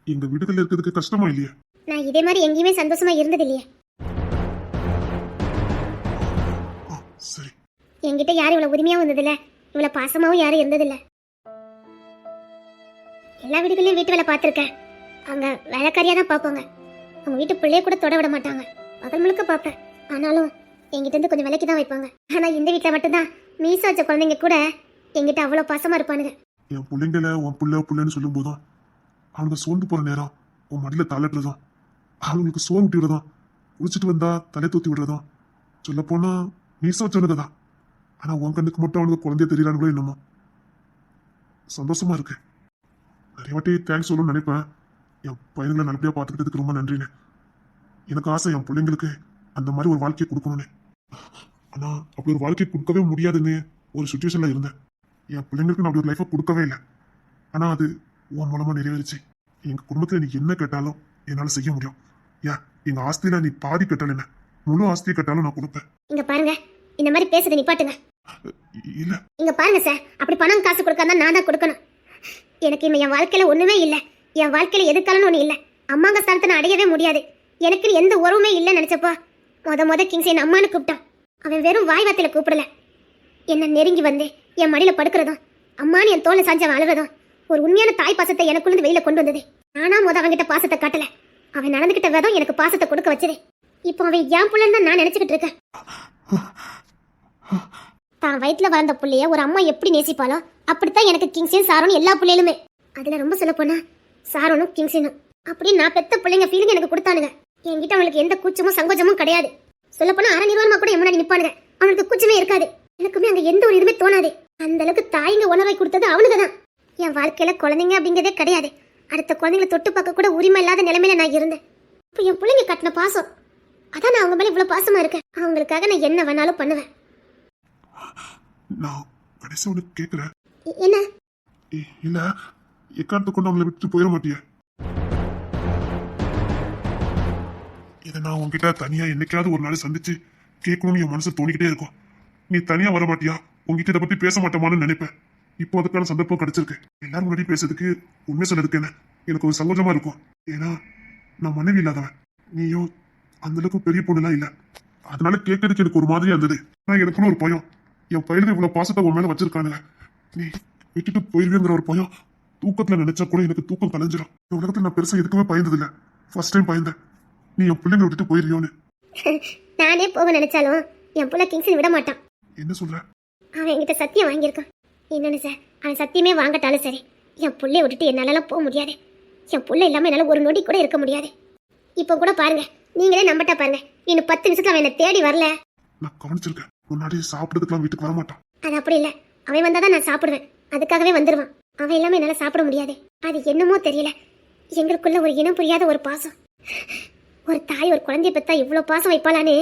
எங்க வீடுகள்ல இருக்கிறதுக்கு கஷ்டமா இல்லையா? நான் இதே மாதிரி எங்கேயுமே சந்தோஷமா இருந்தது இல்லையே. சரி. என்கிட்ட யாரும் இவ்வளவு உரிமையாவும் இருந்ததில்ல, இவ்வளவு பாசமாவும் யாரும் இருந்ததில்ல. எல்லா வீடுகளையும் வீட்டு வேலை பார்த்துருக்கேன். அவங்க வேலைக்காரியா தான் பார்ப்பாங்க. அவங்க வீட்டு பிள்ளைய கூட தொட விட மாட்டாங்க. பகல் முழுக்க பார்ப்பேன். ஆனாலும் என்கிட்ட இருந்து கொஞ்சம் விலைக்கு தான் வைப்பாங்க. ஆனா இந்த வீட்டில் மட்டும்தான் மீச வச்ச குழந்தைங்க கூட என்கிட்ட அவ்வளோ பாசமா இருப்பானுங்க. என் பிள்ளைங்கள உன் புள்ளன்னு சொல்லும் போதும் அவனுக்கு சோர்ந்து போற நேரம் உன் மடியில தள்ளட்டுறதும், அவங்களுக்கு சோறு ஊட்டி விடுறதும், குளிச்சுட்டு வந்தா தலை தூத்தி விடுறதும், சொல்ல போனா மீச வச்சவனுக்கு தான். ஆனா உன் கண்ணுக்கு மட்டும் அவனுக்கு குழந்தைய தெரியலான்னு என்னமோ சந்தோஷமா இருக்கு. நிறைய வாட்டி தேங்க்ஸ் சொல்லணும்னு நினைப்பேன். என் பையன்களை நல்லபடியா பார்த்துக்கிட்டதுக்கு ரொம்ப நன்றின்னு. எனக்கு ஆசை என் பிள்ளைங்களுக்கு அந்த மாதிரி ஒரு வாழ்க்கையை கொடுக்கணும்னு. ஆனா அப்படி ஒரு வாழ்க்கையை கொடுக்கவே முடியாதுன்னு ஒரு சுச்சுவேஷன்ல இருந்தேன். என் பிள்ளைங்களுக்கு நான் அப்படி ஒரு லைஃபை கொடுக்கவே இல்லை. ஆனா அது உன் மூலமா நிறைவேறிச்சு. எங்க குடும்பத்துல நீ என்ன கேட்டாலும் என்னால செய்ய முடியும். ஏன் எங்க ஆஸ்தியில நீ பாதி கட்டாலும் என்ன, முழு ஆஸ்தியை கட்டாலும் நான் கொடுப்பேன். இங்க பாருங்க, இந்த மாதிரி பேசுறதை நிப்பாட்டுங்க. இல்ல இங்க பாருங்க சார், அப்படி பணம் காசு கொடுக்காம நான் தான் கொடுக்கணும். எனக்கு இன்னும் என் வாழ்க்கையில ஒண்ணுமே இல்லை. என் வாழ்க்கையில எதுக்காலும் ஒண்ணு இல்லை. அம்மாங்க ஸ்தானத்தை நான் அடையவே முடியாது. எனக்கு எந்த உறவுமே இல்லைன்னு நினைச்சப்போ முத கிங்ஸ் என் அம்மானு கூப்பிட்டான். அவன் வெறும் வாய் வார்த்தையில கூப்பிடல, என்ன நெருங்கி வந்து என் மடியில படுக்கிறதும், அம்மானு என் தோலை சாஞ்ச அழுறதும் ஒரு உண்மையான தாய் பாசத்தை எனக்குள்ள வெளியில கொண்டு வந்தது. ஆனா அவன்கிட்ட பாசத்தை காட்டல. அவன் நடந்துகிட்ட விதம் எனக்கு பாசத்தை கொடுக்க வச்சது. இப்போ அவன் என் புள்ளன்னு தான் நான் நினைச்சுக்கிட்டு இருக்கேன். தான் வயிற்றுல வளர்ந்த புள்ளைய ஒரு அம்மா எப்படி நேசிப்பாலோ அப்படித்தான் எனக்கு கிங்ஸையும் சாரோனும் எல்லா பிள்ளைகளுமே. அதுல ரொம்ப சொல்ல போனா சாரோனும் கிங்ஸனும் அப்படின்னு நான் பெத்த பிள்ளைங்க ஃபீலிங் எனக்கு கொடுத்தானுங்க. என்கிட்ட அவனுக்கு எந்த கூச்சமும் சங்கோஜமும் கிடையாது. சொல்ல போனா அரை நிர்வாணமா கூட என் முன்னாடி நிப்பானுங்க. அவனுக்கு கூச்சமே இருக்காது. எனக்குமே அங்க எந்த ஒரு இதுவுமே தோணாது. அந்த அளவுக்கு தாய்ங்க உணர்வை கொடுத்தது அவனுக்கு தான். என் வாழ்க்கையில குழந்தைங்க அப்படிங்கிறதே கிடையாது. அடுத்த குழந்தைங்களை தொட்டு பார்க்க கூட உரிமை இல்லாத நிலைமையில நான் இருந்தேன். இப்போ என் பிள்ளைங்க கட்டின பாசம், அதான் நான் அவங்க மேல இவ்வளவு பாசமா இருக்கேன். அவங்களுக்காக நான் என்ன வேணாலும் பண்ணுவேன். நான் கடைசி உனக்கு கேட்கிறேன். என்ன? இல்ல எக்காரணத்தை கொண்டு அவங்களை விட்டு போயிட மாட்டிய? இதை நான் உன்கிட்ட தனியா என்னைக்காவது ஒரு நாள் சந்திச்சு கேட்கணும்னு என் மனசு தோணிக்கிட்டே இருக்கும். நீ தனியா வர மாட்டியா, உங்ககிட்ட இதை பத்தி பேச மாட்டோமான்னு நினைப்பேன். இப்போ அதுக்கான சந்தர்ப்பம் கிடைச்சிருக்கு. எல்லாரும் முன்னாடி பேசுறதுக்கு உண்மை சொல்றதுக்கு என்ன எனக்கு ஒரு சங்கோஜமா இருக்கும். ஏன்னா நான் மனைவி இல்லாதவன், நீயும் அந்த அளவுக்கு பெரிய பொண்ணுலாம் இல்ல. அதனால கேட்கறதுக்கு எனக்கு ஒரு மாதிரியா இருந்தது. ஆனா எனக்குன்னு ஒரு பயம். என் பையனுக்கு இவ்வளவு பாசத்தை உன் மேல வச்சிருக்கானுங்க, நீ விட்டுட்டு போயிருவேங்கிற ஒரு பயம் தூக்கத்துல நினைச்சா கூட எனக்கு தூக்கம் கலைஞ்சிடும். இந்த உலகத்துல நான் பெருசா எதுக்குமே பயந்தது இல்ல. ஃபர்ஸ்ட் டைம் பயந்தேன் நீ என் பிள்ளைங்க விட்டுட்டு போயிருவியோன்னு. நானே போக நினைச்சாலும் என் புள்ள கிங்ஸன் விட மாட்டான். என்ன சொல்ற? அவன் என்கிட்ட சத்தியம் வாங்கியிருக்கான். என்னன்னு சார், அவன் சத்தியமே வாங்கட்டாலும் சரி, என் புள்ளைய விட்டுட்டு என்னாலலாம் போக முடியாது. என் புள்ள இல்லாம என்னால ஒரு நொடி கூட இருக்க முடியாது. இப்போ கூட பாருங்க, நீங்களே நம்பட்டா பாருங்க, இன்னும் 10 நிமிஷத்துல அவன் என்ன தேடி வரல. நான் கவனிச்சிருக்கேன், முன்னாடி சாப்பிடுறதுக்குலாம் வீட்டுக்கு வர மாட்டான். அது அப்படி இல்ல, அவன் வந்தாதான் நான் சாப்பிடுவேன். அதுக்காகவே வந்துருவான். அவன் இல்லாம என்னால சாப்பிட முடியாது. அது என்னமோ தெரியல, எங்களுக்குள்ள ஒரு இனம் புரியாத ஒரு பாசம். ஒரு தாய் ஒரு குழந்தைய பெத்தா இவ்வளவு பாசம் வைப்பாளான்னு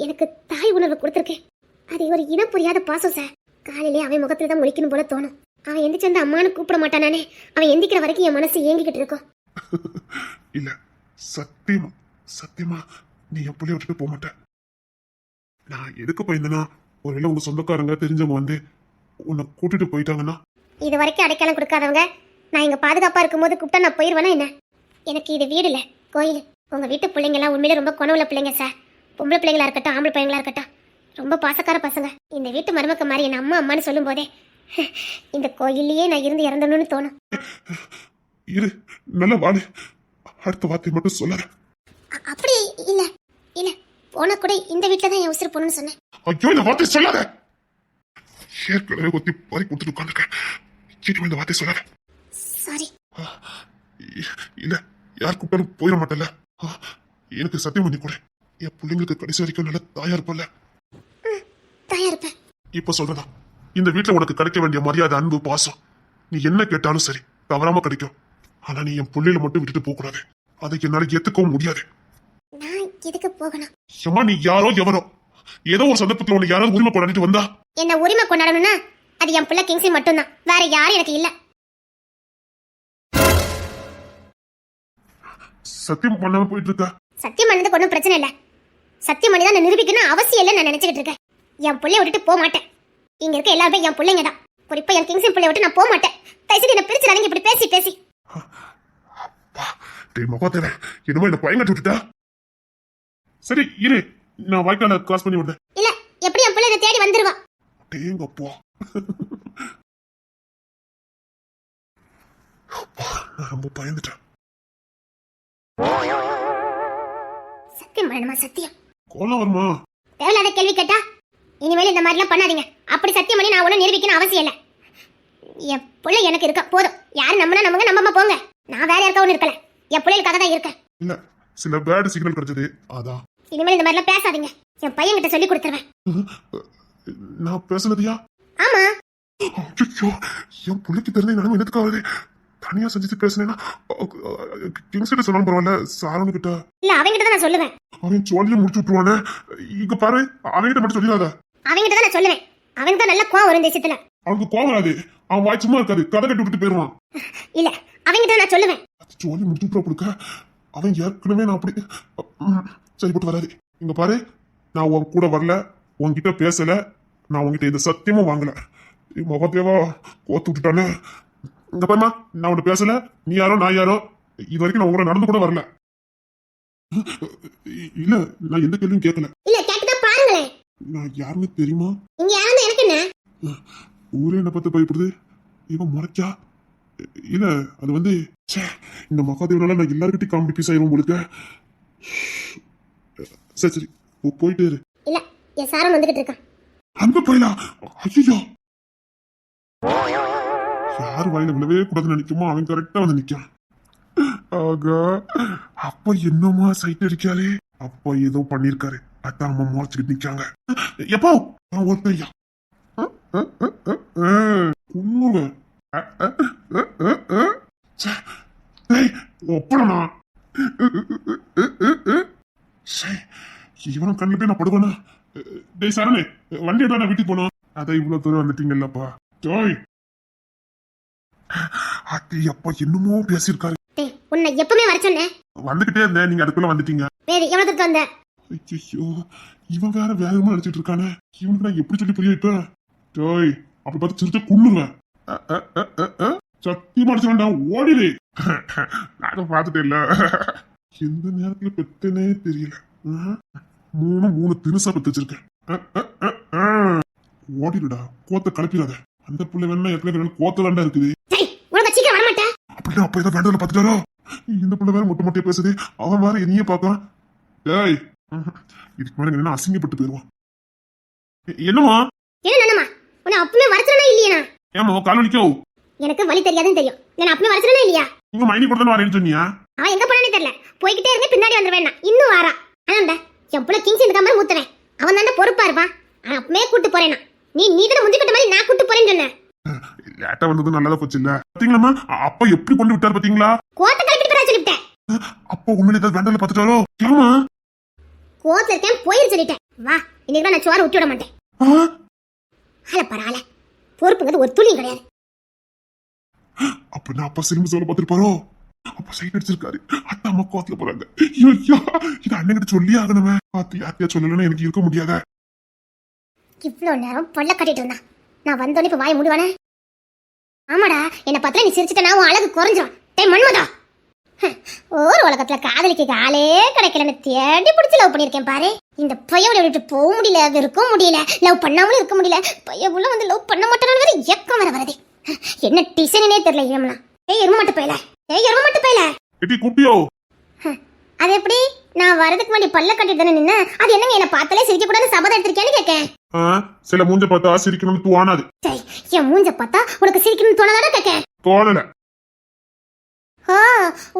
எனக்கு தாய் உணர்வு கொடுத்துருக்கேன். அது ஒரு இனம் புரியாத பாசம் சார். காலையிலே அவன் முகத்துல தான் முழிக்கணும் போல தோணும். அவன் எந்திரிச்சு வந்து அம்மானு கூப்பிட மாட்டானே, அவன் எந்திக்கிற வரைக்கும் என் மனசு ஏங்கிக்கிட்டு இருக்கும். இல்ல சத்தியமா சத்தியமா நீ என் பிள்ளைய விட்டுட்டு போக மாட்டேன். நான் எதுக்கு பயந்தேன்னா, ஒருவேளை உங்க சொந்தக்காரங்க தெரிஞ்சவங்க வந்து உன்னை கூட்டிட்டு போயிட்டாங்கன்னா. இது வரைக்கும் அடைக்கலம் கொடுக்காதவங்க நான் இங்க பாதுகாப்பா இருக்கும்போது கூப்பிட்டா நான் போயிருவேனா என்ன? எனக்கு இது வீடு இல்ல, கோயில். உங்க வீட்டு பிள்ளைங்க எல்லாம் உண்மையிலே ரொம்ப குணவுள்ள பிள்ளைங்க சார். பொம்பளை பிள்ளைங்களா இருக்கட்டும், ஆம்பளை பிள்ளைங்களா இருக்கட்டும், ரொம்ப பாசக்கார பசங்க. இந்த வீட்டு மருமக்க மாதிரி என் அம்மா அம்மான்னு சொல்லும் போதே இந்த கோயிலையே நான் இருந்து இறந்தணும்னு தோணும். இரு, நல்ல வாடு, அடுத்த வார்த்தை மட்டும் சொல்லாத. அப்படி இல்ல இல்ல, போன கூட இந்த வீட்டுல தான் என் உசுறு போகணும்னு சொன்னேன். ஐயோ, இந்த வார்த்தை சொல்லாத. ஏற்கனவே ஒத்தி பறி கொடுத்துட்டு உட்காந்துருக்கேன். சீக்கிரம் இந்த வார்த்தை சொல்லாத. சாரி. இல்ல, யார் கூப்பிட்டாலும் போயிட மாட்டேன்ல. எனக்கு சத்தியம் பண்ணி கூட என் பிள்ளைங்களுக்கு கடைசி வரைக்கும் நல்ல தாயா இருப்பல்ல. தாயா இருப்பேன். இப்ப சொல்றதா, இந்த வீட்டுல உனக்கு கிடைக்க வேண்டிய மரியாதை, அன்பு, பாசம் நீ என்ன கேட்டாலும் சரி தவறாம கிடைக்கும். ஆனா நீ என் பிள்ளையில மட்டும் விட்டுட்டு போக கூடாது. அதை என்னால ஏத்துக்கவும் முடியாது. நான் எதுக்கு போகணும்? ஏமா, நீ யாரோ எவரோ, ஏதோ ஒரு சந்தர்ப்பத்துல உனக்கு யாராவது உரிமை கொண்டாடிட்டு வந்தா. என்ன உரிமை கொண்டாடணும்னா அது என் பிள்ளை கிங்ஸி மட்டும்தான், வேற யாரும் எனக்கு இல்ல. சத்தியம் பண்ணாம போயிட்டு இருக்க. சத்தியம் பண்ணதுக்கு ஒன்றும் பிரச்சனை இல்ல. சத்தியம் பண்ணி தான் நிரூபிக்கணும் அவசியம் இல்லை நான் நினைச்சுக்கிட்டு இருக்கேன். என் பிள்ளைய விட்டுட்டு போக மாட்டேன். இங்க இருக்க எல்லாருமே என் பிள்ளைங்க தான். குறிப்பா என் கிங்ஸி பிள்ளைய விட்டு நான் போக மாட்டேன். தயவுசெய்து என்ன பிரிச்சுடாதீங்க இப்படி பேசி பேசி. மகத்தேவ, என்னமோ என்ன பயங்கட்டு விட்டுட்டா. சரி இரு, நான் வாய்க்கால கிராஸ் பண்ணி விட்டேன். இல்ல, எப்படி என் பிள்ளை தேடி வந்துருவான். அடேங்கப்பா. அப்பா, நான் ரொம்ப பயந்துட்டேன். சத்தியம் பண்ணணுமா? சத்தியம். கோலம் வருமா? தேவையில்லாத கேள்வி கேட்டா இனிமேல் இந்த மாதிரிலாம் பண்ணாதீங்க. அப்படி சத்தியம் பண்ணி நான் ஒன்றும் நிரூபிக்கணும் அவசியம் இல்லை. என் பிள்ளை எனக்கு இருக்க போதும். யாரும் நம்பினா நம்புங்க, நம்பாம போங்க. நான் வேற யாருக்கா ஒன்றும் இருக்கல, என் பிள்ளைகளுக்காக தான் இருக்கேன். இல்ல, சில பேட் சிக்னல் கிடைச்சது, அதான். இனிமேல் இந்த மாதிரிலாம் பேசாதீங்க. என் பையன் கிட்ட சொல்லி கொடுத்துருவேன். நான் பேசுனதியா? ஆமா. ஐயோ, என் பிள்ளைக்கு தெரிஞ்ச நிலைமை எனக்கு ஆகுது. தனியா செஞ்சுட்டு பேசினேன்னா கிங்ஸ் கிட்ட சொன்னாலும் பரவாயில்ல, சாரவன் கிட்ட. இல்ல, அவங்கிட்ட தான் நான் சொல்லுவேன். அவன் சொல்லியே முடிச்சு விட்டுருவானே. இங்க பாரு, அவன்கிட்ட மட்டும் சொல்லிடாத. அவங்கிட்ட தான் நான் சொல்லுவேன். அவனுக்கு தான் நல்ல கோவம் வரும் தேசத்துல. அவனுக்கு கோவம் வராது, அவன் வாய் சும்மா இருக்காது, கதை கட்டி விட்டுட்டு போயிருவான். இல்ல, அவங்கிட்ட நான் சொல்லுவேன். சொல்லி முடிச்சு விட்டுற கொடுக்க அவன் ஏற்கனவே நான் அப்படி சரிப்பட்டு வராது. இங்க பாரு, நான் உன் கூட வரல, உன்கிட்ட பேசல, நான் உன்கிட்ட இந்த சத்தியமும் வாங்கல. முகத்தேவா கோத்து விட்டுட்டானே. இங்க பாருமா, நான் உன்கிட்ட பேசல, நீ யாரோ நான் யாரோ, இது வரைக்கும் நான் உங்களை நடந்து கூட வரல. இல்ல, நான் எந்த கேள்வியும் கேட்கல. இல்ல, கேட்டுதான் பாருங்களேன். நான் யாருன்னு தெரியுமா? இங்க யாருன்னு எனக்கு என்ன? ஊரே என்ன பார்த்து பயப்படுது. இவன் முறைச்சா? இல்ல, அது வந்து இந்த மகாதேவனால நான் எல்லாருக்கிட்டையும் காமெடி பீஸ் ஆயிரும் உங்களுக்கு. சரி சரி, போயிட்டே இரு. இல்ல, என் சாரம் வந்துகிட்டு இருக்கான். அங்க போயிலா? ஐயோ, யாரு வாயில விழவே கூடாதுன்னு நினைக்குமோ அவன் கரெக்டா வந்து நிக்கான். ஆகா, அப்பா என்னமா சைட் அடிக்காளே. அப்பா ஏதோ பண்ணிருக்காரு, அதான் அம்மா முறைச்சுக்கிட்டு நிக்காங்க. எப்போ ஒருத்தையா உண்ணுங்க ஒப்படனா? இவனும் கண்ணில் போய் நான் படுவானா? டேய் சரணே, வண்டி எடுத்தா நான் வீட்டுக்கு போனோம். அதான் இவ்வளவு தூரம் வந்துட்டீங்கல்லப்பா. ஜோய், அத்தி அப்பா என்னமோ பேசியிருக்காரு. உன்னை எப்பவுமே வர சொன்னேன். வந்துகிட்டே இருந்தேன், நீங்க அதுக்குள்ள வந்துட்டீங்க. வேற எவ்வளவு தூரத்து வந்த? ஐயோ, இவன் வேற வேகமா நினைச்சிட்டு இருக்கானே. இவனுக்கு நான் எப்படி சொல்லி புரிய வைப்பேன்? ஜோய், அப்படி பார்த்து சிரிச்ச குண்ணுங்க. சத்தியமா அடிச்சு வேண்டாம், ஓடிடு. நான் பார்த்துட்டே இல்ல, எந்த நேரத்துல பெத்தனே தெரியல. மூணு தினுசா பெத்து வச்சிருக்கேன். ஓடிடுடா, கோத்த கலப்பிடாத. அந்த பிள்ளை வேணா ஏற்கனவே கோத்த தாண்டா இருக்குது. சீக்கிரம் வர மாட்டேன் அப்படின்னா அப்ப ஏதோ வேண்டாம் பாத்துட்டாரோ. இந்த பிள்ளை வேற மொட்டை மொட்டையா பேசுது, அவன் வேற என்னையே பாக்கான். டேய், இதுக்கு மேல என்ன அசிங்கப்பட்டு போயிருவான். என்னமா? என்னமா உன்னை அப்பவே வரச்சனா இல்லையா? ஏமா கால் வலிக்கோ? எனக்கு வழி தெரியாதுன்னு தெரியும். நான் அப்பவே வரச்சனா இல்லையா? உங்க மைனி கூட தான் வரேன்னு சொன்னியா? அவன் எங்க போனானே தெரியல. போய்கிட்டே இருந்தே பின்னாடி வந்துருவேன். இன்னும் வாரா. ஆனாண்டா, என் புள்ள கிங்ஸ் இந்த மாதிரி மூத்தவன். அவன் தானே பொறுப்பா இருப்பான். அவன் அப்பவே கூட்டு போறேனா? நீ தானே முந்திக்கிட்ட மாதிரி நான் கூட்டு போறேன்னு சொன்னேன். லேட்டா வந்தது நல்லதா போச்சு இல்ல? பாத்தீங்களா அப்பா எப்படி கொண்டு விட்டாரு பாத்தீங்களா? கோத்த கலப்பிட்டு போறா சொல்லிட்டேன். அப்பா உண்மையிலே ஏதாவது வேண்டாம்ல பாத்துட்டாரோ? ஏமா கோத்துல இருக்கேன் போயிரு சொல்லிட்டேன். வா, இன்னைக்கு நான் சோறு ஊட்டி விட மாட்டேன். ஆல பரவாயில்ல, பொறுப்புங்கிறது ஒரு துளியும் கிடையாது. அப்படின்னா அப்பா சினிமா சொல்ல பாத்துருப்பாரோ? அப்பா சைட் அடிச்சிருக்காரு, அத்தா அம்மா கோத்துல போறாங்க. ஐயோ, இது அண்ணன் கிட்ட சொல்லி ஆகணுமே. பாத்து யார்கிட்ட சொல்லலன்னா எனக்கு இருக்க முடியாத. இவ்வளவு நேரம் பல்ல கட்டிட்டு இருந்தான். நான் வந்தோடனே இப்ப வாய் மூடுவானே? ஆமாடா, என்ன பத்தில நீ சிரிச்சிட்டனா உன் அழகு குறைஞ்சிரும். டேய் மண்மதா, ஒரு உலகத்துல காதலிக்க ஆளே கிடைக்கலன்னு தேடி பிடிச்சி லவ் பண்ணிருக்கேன் பாரு. இந்த பையன் விட்டு போக முடியல, இருக்க முடியல, லவ் பண்ணாமலும் இருக்க முடியல. பையன் உள்ள வந்து லவ் பண்ண மாட்டேன்னு வேற ஏக்கம் வர வருது. என்ன டிசைனே தெரியல. ஏமலாம் ஏய் எரும மட்டும் போயல, ஏய் எரும மட்டும் போயல. எட்டி கூப்பிட்டியோ? அது எப்படி? நான் வரதுக்கு முன்னாடி பல்ல கட்டிட்டு தானே நின்ன. அது என்னங்க என்ன பார்த்தாலே சிரிக்க கூடாது சபதம் எடுத்திருக்கேன்னு கேட்கேன். சில மூஞ்ச பார்த்தா சிரிக்கணும்னு தோணாது. சரி, என் மூஞ்ச பார்த்தா உனக்கு சிரிக்கணும்னு தோணாதானே கேட்கேன். தோணல.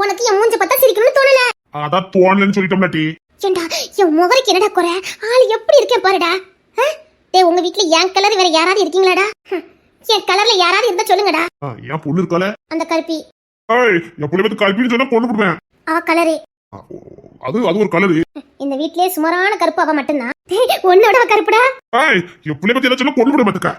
உனக்கு என் மூஞ்ச பார்த்தா சிரிக்கணும்னு தோணல. அதான் தோணலன்னு சொல்லிட்டோம்ல டி. ஏண்டா, என் முகருக்கு என்னடா குறை? ஆள் எப்படி இருக்கேன் பாருடா. டேய், உங்க வீட்ல என் கலர் வேற யாராவது இருக்கீங்களாடா? என் கலர்ல யாராவது இருந்தா சொல்லுங்கடா. என் பொண்ணு இருக்காளே அந்த கருப்பி. ஏய், என் பொண்ணு வந்து கருப்பின்னு சொன்னா பொண்ணு கொடுப்பேன். அவ கலரு அது ஒரு கலரு. இந்த வீட்லயே சுமாரான கருப்பு அவ மட்டும்தான். உன்னோட அவ கருப்புடா. ஏய், என் பிள்ளை பத்தி என்ன சொன்னா பொண்ணு விட மாட்டேக்க.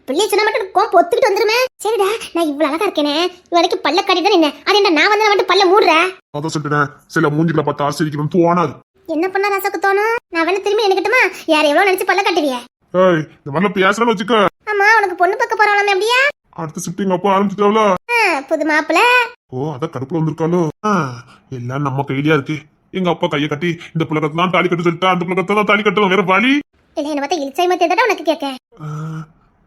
பிள்ளைய சொன்னா மட்டும் கோம் பொத்துக்கிட்டு வந்துருமே. சரிடா, நான் இவ்வளவு அழகா இருக்கேனே, இவளைக்கு பல்ல கட்டிட்டு நின்ன. அது என்ன நான் வந்து மட்டும் பல்ல மூடுற? அதான் சொல்லிட்டேன், சில மூஞ்சிகளை பார்த்தா சிரிக்கணும்னு தோணாது. என்ன பண்ணா ராசாக்கு தோணும்? நான் வேணா திரும்பி நினைக்கட்டுமா? யார் எவ்வளவு நினைச்சு பல்ல கட்டுவிய? ஏய், இந்த மாதிரிலாம் பேசுறேன்னு வச்சுக்க. ஆமா, உனக்கு பொண்ணு பார்க்க போறாளாமே அப்படியா? அடுத்த ஷிஃப்டிங் அப்பா ஆரம்பிச்சிட்டாவல. புது மாப்பிள்ள. ஓ, அதான் கடுப்புல வந்திருக்காளோ. எல்லாம் நம்ம கையிலயா இருக்கு. எங்க அப்பா கையை கட்டி இந்த புலகத்தான் தாலி கட்டு சொல்லிட்டா, அந்த புலகத்தான் தாலி கட்டணும், வேற வழி. இல்ல என்ன பார்த்தா இழிச்சை மாதிரி தானே உனக்கு கேட்க.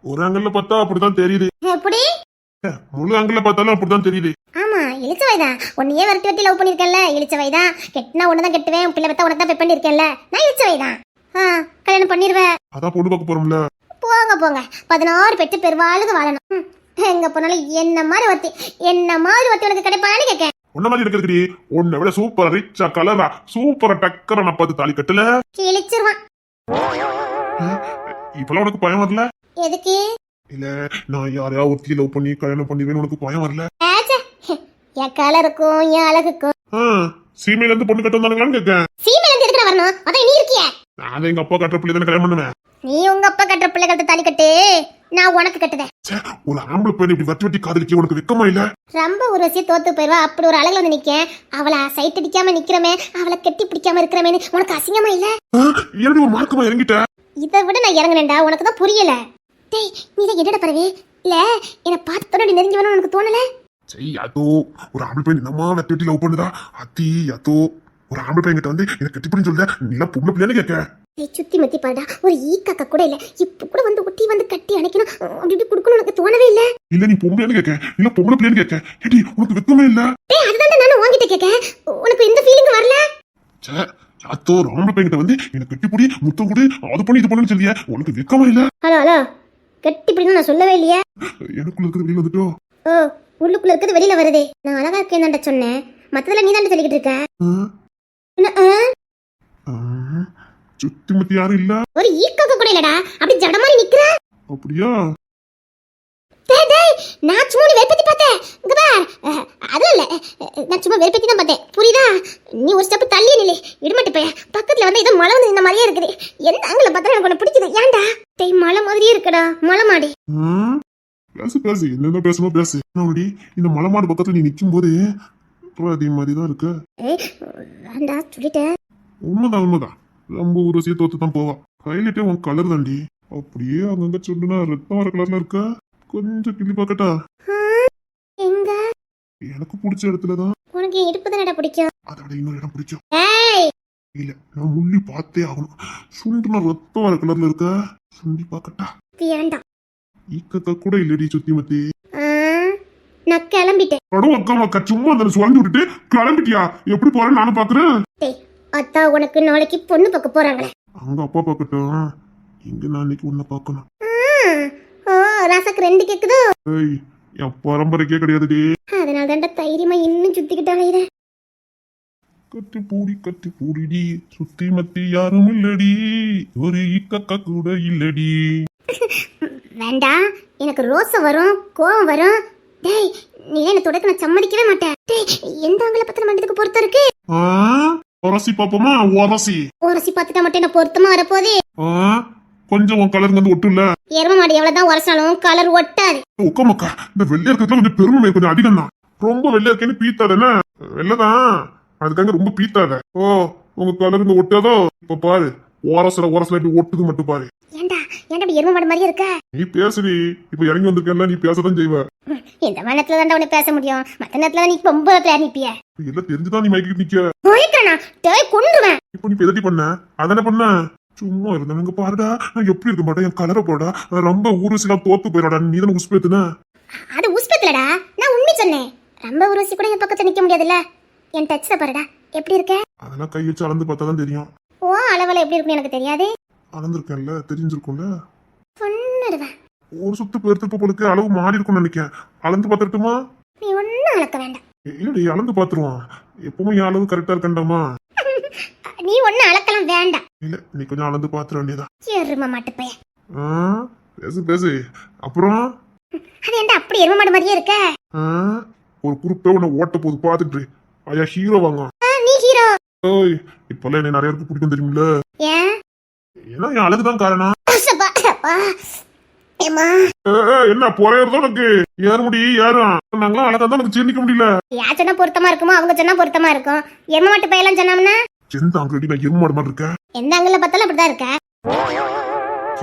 ஒரு ஆங்கிள் பார்த்தா அப்படிதான் தெரியுது, எப்படி? முழு ஆங்கிள் பார்த்தாலும் அப்படிதான் தெரியுது. ஆமா இழிச்ச வயதான். உன்னையே விரட்டி விரட்டி லவ் பண்ணிருக்கேன்ல, இழிச்ச வயதான். கெட்டினா ஒண்ணுதான் கெட்டுவேன், பிள்ளை பத்தா உனக்கு தான் பெப் பண்ணிருக்கேன்ல, நான் இழிச்ச வயதான். கல்யாணம் பண்ணிருவேன். அதான் பொண்ணு பார்க்க போறோம்ல. போங்க போங்க, 16 பெற்று பெருவாளுக்கு வாழணும். எங்க போனாலும் என்ன மாதிரி ஒருத்தி உனக்கு கிடைப்பானு கேட்க. உன்ன மாதிரி இருக்கிறதுக்கு உன்னை விட சூப்பரா ரிச்சா கலரா சூப்பரா டக்கரா நான் பார்த்து தாலி கட்டல கிழிச்சிருவான். இப்பெல்லாம் உனக்கு பயம் வரல? எதுக்கு? இல்ல நான் யாரையா ஒருத்தி லவ் பண்ணி கல்யாணம் பண்ணிடுவேன்னு உனக்கு பயம் வரல? என் கலருக்கும் என் அழகுக்கும். சீமையில இருந்து பொண்ணு கட்ட வந்தானுங்களான்னு கேட்க. சீமையில இருந்து எதுக்கு வரணும்? அதான் நீ இருக்கிய. நான் எங்க அப்பா கட்டுற பிள்ளை தானே கல்யாணம் பண்ணுவேன். நீ உங்க அப்பா கட்டுற பிள்ளைகள்ட்ட தாலி கட்டு, நான் உனக்கு கட்டுதேன். ஒரு ஆம்பளை பெண் இப்படி வட்டி வட்டி காதலிக்க உனக்கு வெக்கமா இல்ல? ரொம்ப ஒரு வசிய தோத்து போயிருவா. அப்படி ஒரு அழகுல வந்து நிக்க, அவளை சைட் அடிக்காம நிக்கிறமே, அவளை கட்டி பிடிக்காம இருக்கிறமேன்னு உனக்கு அசிங்கமா இல்ல? என்னடி ஒரு மார்க்கமா இறங்கிட்ட? இதை விட நான் இறங்குனேன்டா, உனக்கு தான் புரியல. டேய் நீ தான் என்னடா பரவே இல்ல, என்ன பார்த்து நெருங்கி வேணும் உனக்கு தோணல? சரி அதோ ஒரு ஆம்பளை பையன் என்னமா வெட்டி வெட்டி லவ் பண்ணுதா? அத்தி அதோ ஒரு ஆம்பளை பையன் கிட்ட வந்து எனக்கு கட்டிப்பிடின்னு சொல்லுத, நீ எல்லாம் பொம்பளை பிள்ளைன்னு கேட்க. சுத்தி மத்தி பாடா, ஒரு ஈக்காக்க கூட இல்ல, இப்ப கூட வந்து ஒட்டி வந்து கட்டி அணைக்கணும் அப்படி இப்படி குடுக்கணும் உனக்கு தோணவே இல்ல? இல்ல நீ பொம்பளைன்னு கேட்க, இல்ல பொம்பளை பிள்ளைன்னு கேட்க. ஏடி உனக்கு வெக்கமே இல்ல? டேய் அதுதான் நானும் உன்கிட்ட கேட்க, உனக்கு எந்த ஃபீலிங் வரல? சே யாத்தோ ஒரு ஆம்பளை பையன் கிட்ட வந்து எனக்கு கட்டிப்பிடி முத்தம் கொடு அது பண்ணி இது பண்ணுன்னு சொல்லிய, உனக்கு வெக்கமா இல்ல? ஹலோ கட்டி பிடின்னு நான் சொல்லவே இல்லையா? எனக்குள்ள இருக்கிறது வெளியில வந்துட்டோ? உள்ளுக்குள்ள இருக்கிறது வெளியில வருதே. நான் அழகா இருக்கேன் தான்டா சொன்னேன், மத்ததெல்லாம் நீ தான்டா சொல்லிக்கிட்டு இருக்க. சுத்தி மத்தி யாரும் இல்ல? ஒரு ஈக்காக்க கூட இல்லடா, அப்படி ஜட மாதிரி நிக்கிற. அப்படியா? டேய் டேய் நான் சும்மா வெறுப்பேத்தி பார்த்தேன். இங்க பார், அது இல்ல, நான் சும்மா வெறுப்பேத்தி தான் பார்த்தேன், புரியுதா? நீ ஒரு ஸ்டெப் தள்ளி நில்லு, இடுமட்டு போய் பக்கத்துல வந்து ஏதோ மலை வந்து இந்த மாதிரியே இருக்குது. எந்த ஆங்கில பார்த்தா எனக்கு உனக்கு பிடிக்குது. ஏன்டா? டேய் மலை மாதிரியே இருக்குடா, மலை மாடி. பேசு பேசு, என்னென்ன பேசணும் பேசு. என்னடி இந்த மலை மாடு பக்கத்துல நீ நிக்கும் போது அதே மாதிரி தான் இருக்கு. வேண்டா சொல்லிட்டேன். உண்மைதான் உண்மைதான், ரொம்ப ஊரசிய தோத்து தான் போவா. ஹைலைட்டே உன் கலர் தாண்டி, அப்படியே அங்கங்க சொல்லுனா ரத்தம் வர கலர்ல இருக்க. கொஞ்சம் கிள்ளி பாக்கட்டா? எங்க? எனக்கு பிடிச்ச இடத்துலதான். உனக்கு இடுப்பு தானடா பிடிக்கும்? அதை விட இன்னொரு இடம் பிடிக்கும். ஏய் இல்ல நான் முள்ளி பார்த்தே ஆகணும். சுண்டுனா ரத்தம் வர கலர்ல இருக்க, சுண்டி பாக்கட்டா? வேண்டாம். ஈக்கத்த கூட இல்லடி சுத்தி மத்தி. நான் கிளம்பிட்டேன். படம் அக்கா சும்மா அந்த சுழஞ்சு விட்டுட்டு கிளம்பிட்டியா? எப்படி போறேன்னு நானும் பாக்குறேன். டேய் அத்தா உனக்கு நாளைக்கு பொண்ணு பார்க்க போறாங்களே. அங்க அப்பா பாக்கட்டும், இங்க நான் இன்னைக்கு உன்னை பாக்கணும். ராசாக்கு 2 கேக்குதோ? ஏய் என் பரம்பரைக்கே கிடையாதுடி. அதனால தான்டா தைரியமா இன்னும் சுத்திக்கிட்டாலே. கட்டி பூடிடி சுத்தி மத்தி யாரும் இல்லடி, ஒரு ஈக்கக்கா கூட இல்லடி. வேண்டாம், எனக்கு ரோசம் வரும், கோவம் வரும். டேய் நீ என்ன தொடக்க நான் சம்மதிக்கவே மாட்டேன். டேய் எந்த ஆங்கில பத்தின மண்டத்துக்கு பொறுத்த இருக்கு? உரசி பாப்போமா? உரசி பார்த்துட்டா மட்டும் என்ன பொருத்தமா வரப்போதே. கொஞ்சம் உன் கலர் வந்து ஒட்டும் இல்ல. எரும மாடு எவ்வளவுதான் உரசாலும் கலர் ஒட்டாது. உக்கமக்கா இந்த வெள்ளை இருக்கிறதுல கொஞ்சம் பெருமை கொஞ்சம் அதிகம் தான். ரொம்ப வெள்ளை இருக்கேன்னு பீத்தாதானே? வெள்ளதான், அதுக்காக ரொம்ப பீத்தாத. உங்க கலர் இந்த ஒட்டாதோ? இப்ப பாரு ஓரசல இப்படி ஒட்டுது மட்டும் பாரு. ஏண்டா ஏண்டா எரும மாடு மாதிரி இருக்க? நீ பேசுடி, இப்ப இறங்கி வந்திருக்கல, நீ பேசதான் செய்வ. இந்த நேரத்துல தான்டா உன்னை பேச முடியும், மத்த நேரத்துல நீ ரொம்ப நிப்பிய. எல்லாம் தெரிஞ்சுதான் நீ மைக்கிட்டு நிக்க. போய்க்கண்ணா டேய் கொன்றுவேன். இப்ப நீ பெதட்டி பண்ண அதானே பண்ண? சும்மா இருந்தாங்க பாருடா, நான் எப்படி இருக்க மாட்டேன், என் கலரை போடா, ரொம்ப ஊருசிலாம் தோத்து போயிடாடா. நீ தானே உஸ்பேத்துன? அது உஸ்பேத்துலடா, நான் உண்மை சொன்னேன். ரொம்ப ஊருசி கூட என் பக்கத்துல நிக்க முடியாதுல்ல. என் டச்ல பாருடா எப்படி இருக்க. அதெல்லாம் கை வச்சு அளந்து பார்த்தா தான் தெரியும். ஓ அளவுல எப்படி இருக்குன்னு எனக்கு தெரியாது. அளந்திருக்கேன்ல, தெரிஞ்சிருக்கும்ல. பொண்ணுடுவேன். ஒரு சுத்து பெருத்து போலுக்கு அளவு மாறி இருக்கும்னு நினைக்கிறேன். அளந்து பாத்துட்டுமா? நீ ஒன்னும் அளக்க வேண்டாம். இல்லடி அளந்து பாத்துருவான், எப்பவுமே என் அளவு கரெக்டா இருக்கண்டாமா? நீ ஒன்னும் அளக்கலாம் வேண்டாம். இல்ல நீ கொஞ்சம் அளந்து பாத்துற வேண்டியதான். எரும மாட்டு பைய. பேசு பேசு. அப்புறம் அது ஏன்டா அப்படி எரும மாடு மாதிரியே இருக்க? ஒரு குரூப்பே உன்னை ஓட்ட போது பாத்துட்டு ஐயா ஹீரோ வாங்க. நீ ஹீரோ? ஓய் இப்பெல்லாம் என்ன நிறைய பேருக்கு பிடிக்கும் தெரியுமில்ல? ஏன்? ஏன்னா என் அழகுதான் காரணம். ஏமா என்ன பொறையறதோ உனக்கு ஏற முடி ஏறும் நாங்களாம் அழகா தான் எனக்கு ஜீர்ணிக்க முடியல. யார் சொன்னா பொருத்தமா இருக்குமோ அவங்க சொன்னா பொருத்தமா இருக்கும். எரும மாட்டு பையெல்லாம் சொன்னாம்னா எந்த ஆங்கிலடி நான் எரும மாடு மாதிரி இருக்கேன்? எந்த ஆங்கில பார்த்தாலும் அப்படிதான் இருக்க.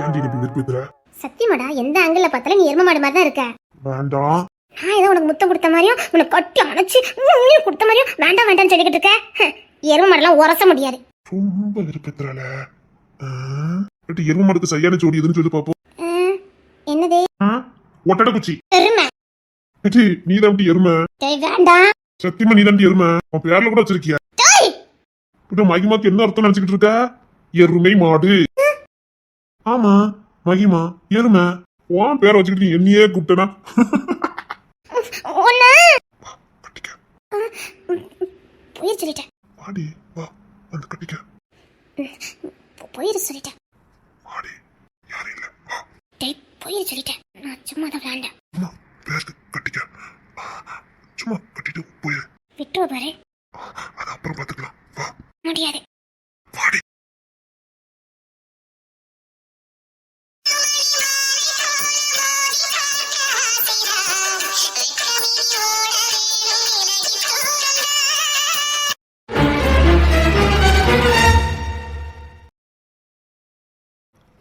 ஏன்டி நீ விருப்பத்துற? சத்தியமாடா எந்த ஆங்கில பார்த்தாலும் நீ எரும மாடு மாதிரி தான் இருக்க. வேண்டாம். நான் ஏதோ உனக்கு முத்தம் கொடுத்த மாதிரியும் உனக்கு கட்டி அணைச்சு கொடுத்த மாதிரியும் வேண்டாம் வேண்டாம்னு சொல்லிக்கிட்டு இருக்க. எரும மாடெல்லாம் உரச முடியாது. ரொம்ப விருப்பத்துறால. பட் எருமை மாடுக்கு சரியான ஜோடி எதுன்னு சொல்லி பாப்போம். என்னது? ஒட்டடை குச்சி. எருமை. ஏச்சி, நீ தான் எருமை. வேண்டாம். சத்தியமா நீ தான் எருமை. உன் பேர்ல கூட வச்சிருக்கியா? மகிமாக்கு என்ன அர்த்தம் நினைச்சுக்கிட்டு இருக்க? எருமை மாடு. ஆமா மகிமா எருமை. உன் பேரை வச்சுக்கிட்டு நீ என்னையே கூப்பிட்டனா? போயிரு சொல்லிட்டேன். வாடி வா வந்து கட்டிக்க. போயிரு சொல்லிட்டேன். வாடி யாரும் இல்ல வா. டேய் போயிரு சொல்லிட்டேன். நான் சும்மா தான் விளையாண்டேன். அம்மா பேருக்கு கட்டிக்க. சும்மா கட்டிட்டு போயிரு. விட்டுவ பாரு. அது அப்புறம் பாத்துக்கலாம். வா. முடியாது. வாடி.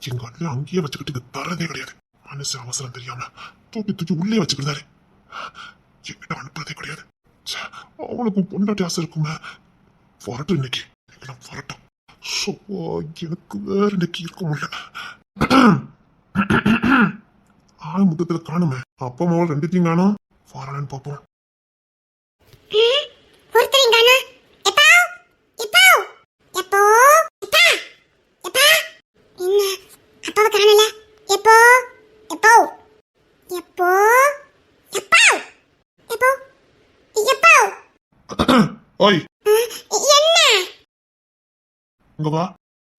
எங்க அண்ணன் அங்கேயே வச்சுக்கிட்டு இது தரதே கிடையாது. மனசு அவசரம் தெரியாம தூக்கி தூக்கி உள்ளே வச்சுக்கிட்டாரு. என்கிட்ட அனுப்புறதே கிடையாது. அவனுக்கு பொண்டாட்டி ஆசை இருக்குமே. வரட்டும் இன்னைக்கு. நான் வரட்டும். எனக்கு வேற இன்னைக்கு இருக்க முடியல. ஆளு முத்தத்துல காணுமே. அப்பா அம்மாவோட ரெண்டுத்தையும் காணும். வரானு பாப்போம். ஓய் இங்க வா.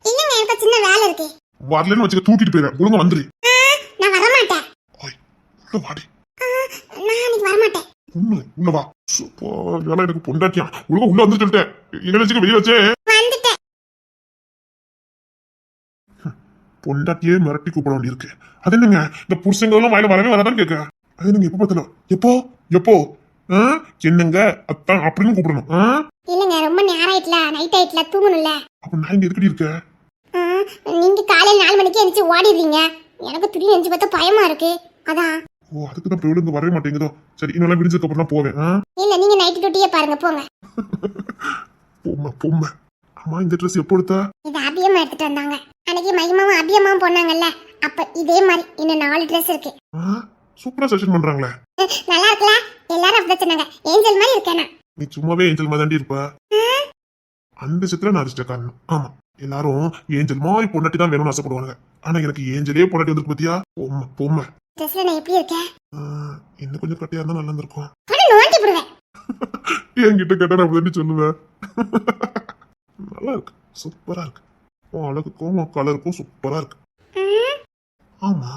இல்லங்க எனக்கு சின்ன வேலை இருக்கு. வரலன்னு வச்சுக்க தூக்கிட்டு போயிடுறேன். ஒழுங்கா வந்துரு. நான் வர மாட்டேன். ஓய் உள்ள வாடி. நான் இன்னைக்கு வர மாட்டேன். உள்ள வா. வேலை எனக்கு பொண்டாட்டியா. ஒழுங்கா உள்ள வந்து சொல்லிட்டேன். என்ன வச்சுக்க வெளியே வச்சே. வந்துட்டேன். பொண்டாட்டியே மிரட்டி கூப்பிட வேண்டி இருக்கு. அது என்னங்க இந்த புருஷங்க வாயில வரவே வராதான்னு கேட்க. அது நீங்க எப்ப பார்த்தலாம்? எப்போ எப்போ என்னங்க அத்தான் அப்படின்னு கூப்பிடணும். இல்லங்க ரொம்ப நேரம் ஆயிட்டல. நைட் ஆயிட்டல. தூங்கணும்ல. அப்ப நான் இங்க எதுக்கடி இருக்க? நீங்க காலையில 4 மணிக்கு எந்திரிச்சு ஓடிடுவீங்க. எனக்கு துணி நெஞ்சு பார்த்தா பயமா இருக்கு. அதான். ஓ அதுக்கு தான் இங்க வரவே மாட்டேங்குதோ. சரி இன்னும் விடிஞ்சதுக்கு அப்புறம் தான் போவேன். இல்ல நீங்க நைட் டியூட்டியே பாருங்க போங்க. பொம்மை பொம்மை. அம்மா இந்த ட்ரெஸ் எப்போ எடுத்தா? இது அபியம்மா எடுத்துட்டு வந்தாங்க. அன்னைக்கு மகிமாவும் அபியம்மாவும் போனாங்கல்ல. அப்ப இதே மாதிரி இன்னும் 4 ட்ரெஸ் இருக்கு. சூப்பரா செஷன் பண்றாங்களே. நல்லா இருக்குல? எல்லாரும் அப்படிதான் சொன்னாங்க. ஏஞ்சல் மாதிரி இருக்கேனா? நீ சும்மாவே ஏஞ்சல் மாதிரி தாண்டி இருப்ப. அந்த சித்திர நான் அதிர்ஷ்டக்காரன். ஆமா எல்லாரும் ஏஞ்சல் மாதிரி பொண்டாட்டி தான் வேணும்னு ஆசைப்படுவாங்க. ஆனா எனக்கு ஏஞ்சலே பொண்டாட்டி வந்துருக்கு பத்தியா? பொம்மை பொம்மை. ட்ரெஸ்ல நான் எப்படி இருக்கேன்? இன்னும் கொஞ்சம் கட்டியா இருந்தா நல்லா இருந்திருக்கும். நோண்டி போடுவேன். என்கிட்ட கேட்டா நான் அப்படி சொல்லுவேன். நல்லா இருக்கு. சூப்பரா இருக்கு. உன் அழகுக்கும் உன் கலருக்கும் சூப்பரா இருக்கு. ஆமா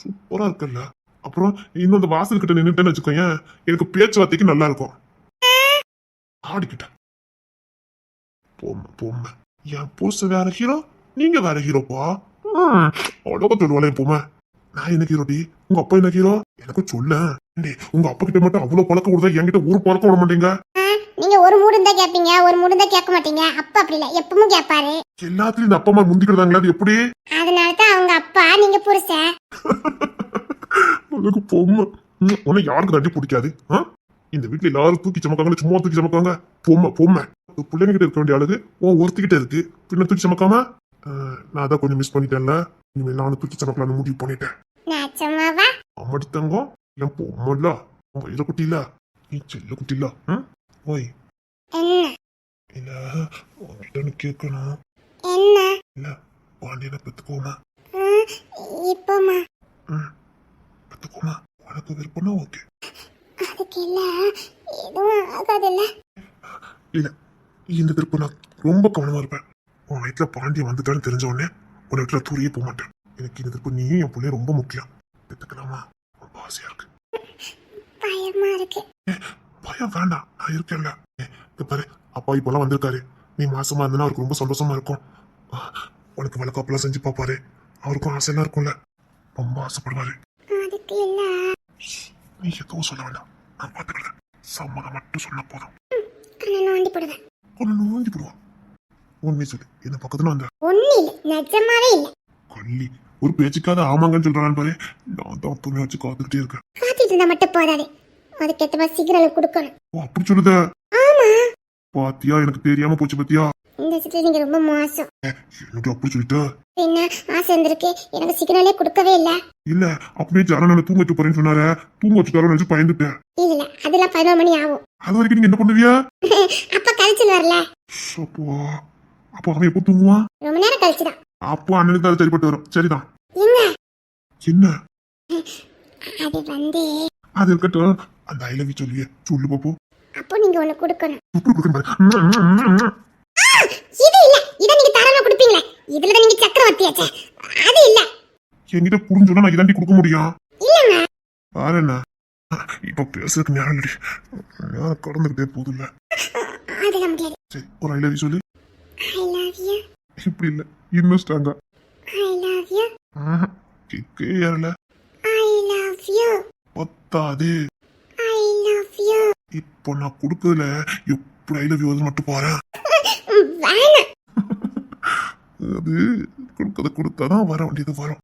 சூப்பரா இருக்குல்ல. அப்புறம் இன்னும் அந்த வாசல் கிட்ட நின்னுட்டேன்னு வச்சுக்கோங்க. எனக்கு பேச்சுவார்த்தைக்கு நல்லா இருக்கும். ஆடிக்கிட்ட பொம்மை பொம்மை. என் புருஷன் வேற ஹீரோ, நீங்க வேற ஹீரோப்பா. அவ்வளோக்கா சொல்லுவாளே பொம்மை. நான் என்ன ஹீரோடி? உங்க அப்பா என்ன ஹீரோ? எனக்கு சொல்ல. உங்க அப்பா கிட்ட மட்டும் அவ்வளவு பழக்கம் விடுதா, என்கிட்ட ஒரு பழக்கம் விட மாட்டீங்க. நீங்க ஒரு மூடு இருந்தா கேப்பீங்க, ஒரு மூடு இருந்தா கேட்க மாட்டீங்க. அப்பா அப்படி இல்ல, எப்பவும் கேட்பாரு. எல்லாத்துலயும் இந்த அப்பா அம்மா முந்திக்கிட்டாங்களா? அது எப்படி? அதனாலதான் அவங்க அப்பா, நீங்க புருஷன். எனக்கு பொம்மை. உன்னை யாருக்கு தட்டி பிடிக்காது? இந்த வீட்டுல எல்லாரும் தூக்கி சமக்காங்க, சும்மா தூக்கி சமக்காங்க. பொம்மை பொம்மை. பிள்ளைங்கிட்ட இருக்க வேண்டிய அழகு ஒருத்திக்கிட்ட இருக்கு. பின்ன தூக்கி சமக்காம நான் அதான் கொஞ்சம் மிஸ் பண்ணிட்டேன்ல. இனிமேல் நானும் தூக்கி சமக்கலாம்னு முடிவு பண்ணிட்டேன். அம்மாடி தங்கம், என் பொம்மல்ல, உன் வயிறு குட்டி இல்ல, நீ செல்ல குட்டி இல்ல. ஓய் இல்ல உன்கிட்ட கேட்கணும். இல்ல பாண்டியனை பெத்துக்கோமா? பெத்துக்கோமா? உனக்கு விருப்பம்னா ஓகே. இல்ல இந்த திருப்ப நான் ரொம்ப கவனமா இருப்பேன். உன் வயிற்றுல பாண்டியன் வந்துட்டான்னு தெரிஞ்ச உடனே உன் வீட்டுல தூரியே போக மாட்டேன். எனக்கு இந்த திருப்ப நீயும் என் பிள்ளைய ரொம்ப முக்கியம். பெத்துக்கலாமா? ரொம்ப ஆசையா இருக்கு. பயமா இருக்கு. பயம் வேண்டாம், நான் இருக்கேன்ல. பாரு அப்பா இப்பெல்லாம் வந்திருக்காரு. நீ மாசமா இருந்தா அவருக்கு ரொம்ப சந்தோஷமா இருக்கும். உனக்கு வழக்காப்பெல்லாம் செஞ்சு பாப்பாரு. அவருக்கும் ஆசையெல்லாம் இருக்கும்ல, ரொம்ப ஆசைப்படுவாரு. நீ எதுவும் சொல்ல வேண்டாம், நான் பாத்துக்கிறேன். சம்மதம் மட்டும் சொன்ன போதும். நோண்டி போடுவான். உண்மை சொல்லு, என்ன பக்கத்துல வந்த கள்ளி ஒரு பேச்சுக்காத ஆமாங்கன்னு சொல்றான் பாரு. நான் தான் துணி வச்சு காத்துக்கிட்டே இருக்கேன். மட்டும் போதாது, அதுக்கேற்ற சிக்னல் கொடுக்கணும். ஓ அப்படி சொல்லுத? பாத்தியா, எனக்கு தெரியாம போச்சு. பத்தியா இந்த விஷயத்துல நீங்க ரொம்ப மோசம். என்னடி அப்படி சொல்லிட்ட? என்ன ஆசை இருந்திருக்கு, எனக்கு சிக்னலே கொடுக்கவே இல்ல. இல்ல அப்படியே ஜனநாள தூங்க வச்சு போறேன்னு சொன்னாரு, தூங்க வச்சுட்டாரோ நினைச்சு பயந்துட்டேன். இல்ல அதெல்லாம் 11 மணி ஆகும். அது வரைக்கும் நீங்க என்ன பண்ணுவியா? அப்ப கழிச்சு வரல, அப்போ அப்போ அவன் எப்போ தூங்குவான்? ரொம்ப நேரம் கழிச்சுதான். அப்போ அண்ணனுக்கு அது சரிப்பட்டு வரும். சரிதான். எங்க என்ன அது வந்து, அது இருக்கட்டும், அந்த ஐ லவ் யூ சொல்லியே சொல்லு பாப்போம். அப்போ நீங்க ஒண்ணு கொடுக்கணும். எப்படி கொடுக்கணும் பாரு. இது இல்ல, இத நீங்க தாராளமா கொடுப்பீங்களே, இதுலதான் நீங்க சக்கரவர்த்தியாச்சே. அது இல்ல. என்கிட்ட புரிஞ்சுனா நான் இதாண்டி கொடுக்க முடியும். இல்லங்க வேற என்ன? இப்ப பேசுறதுக்கு நேரம் இல்லடி, நேரம் கடந்துகிட்டே போகுதுல்ல. அதெல்லாம் முடியாது. சரி ஒரு ஐ லவ் யூ சொல்லு. ஐ லவ் யூ, இப்படி இல்ல, இன்னும் ஸ்ட்ராங்கா. ஐ லவ் யூ, கிக்கே ஏறல. ஐ லவ் யூ, பத்தாது. I love you. இப்போ நான் கொடுக்கறதுல எப்படி ஐ லவ் யூ மட்டும் பாரு. வேணாம். அது கொடுக்கறத கொடுத்தாதான் வர வேண்டியது வரும்.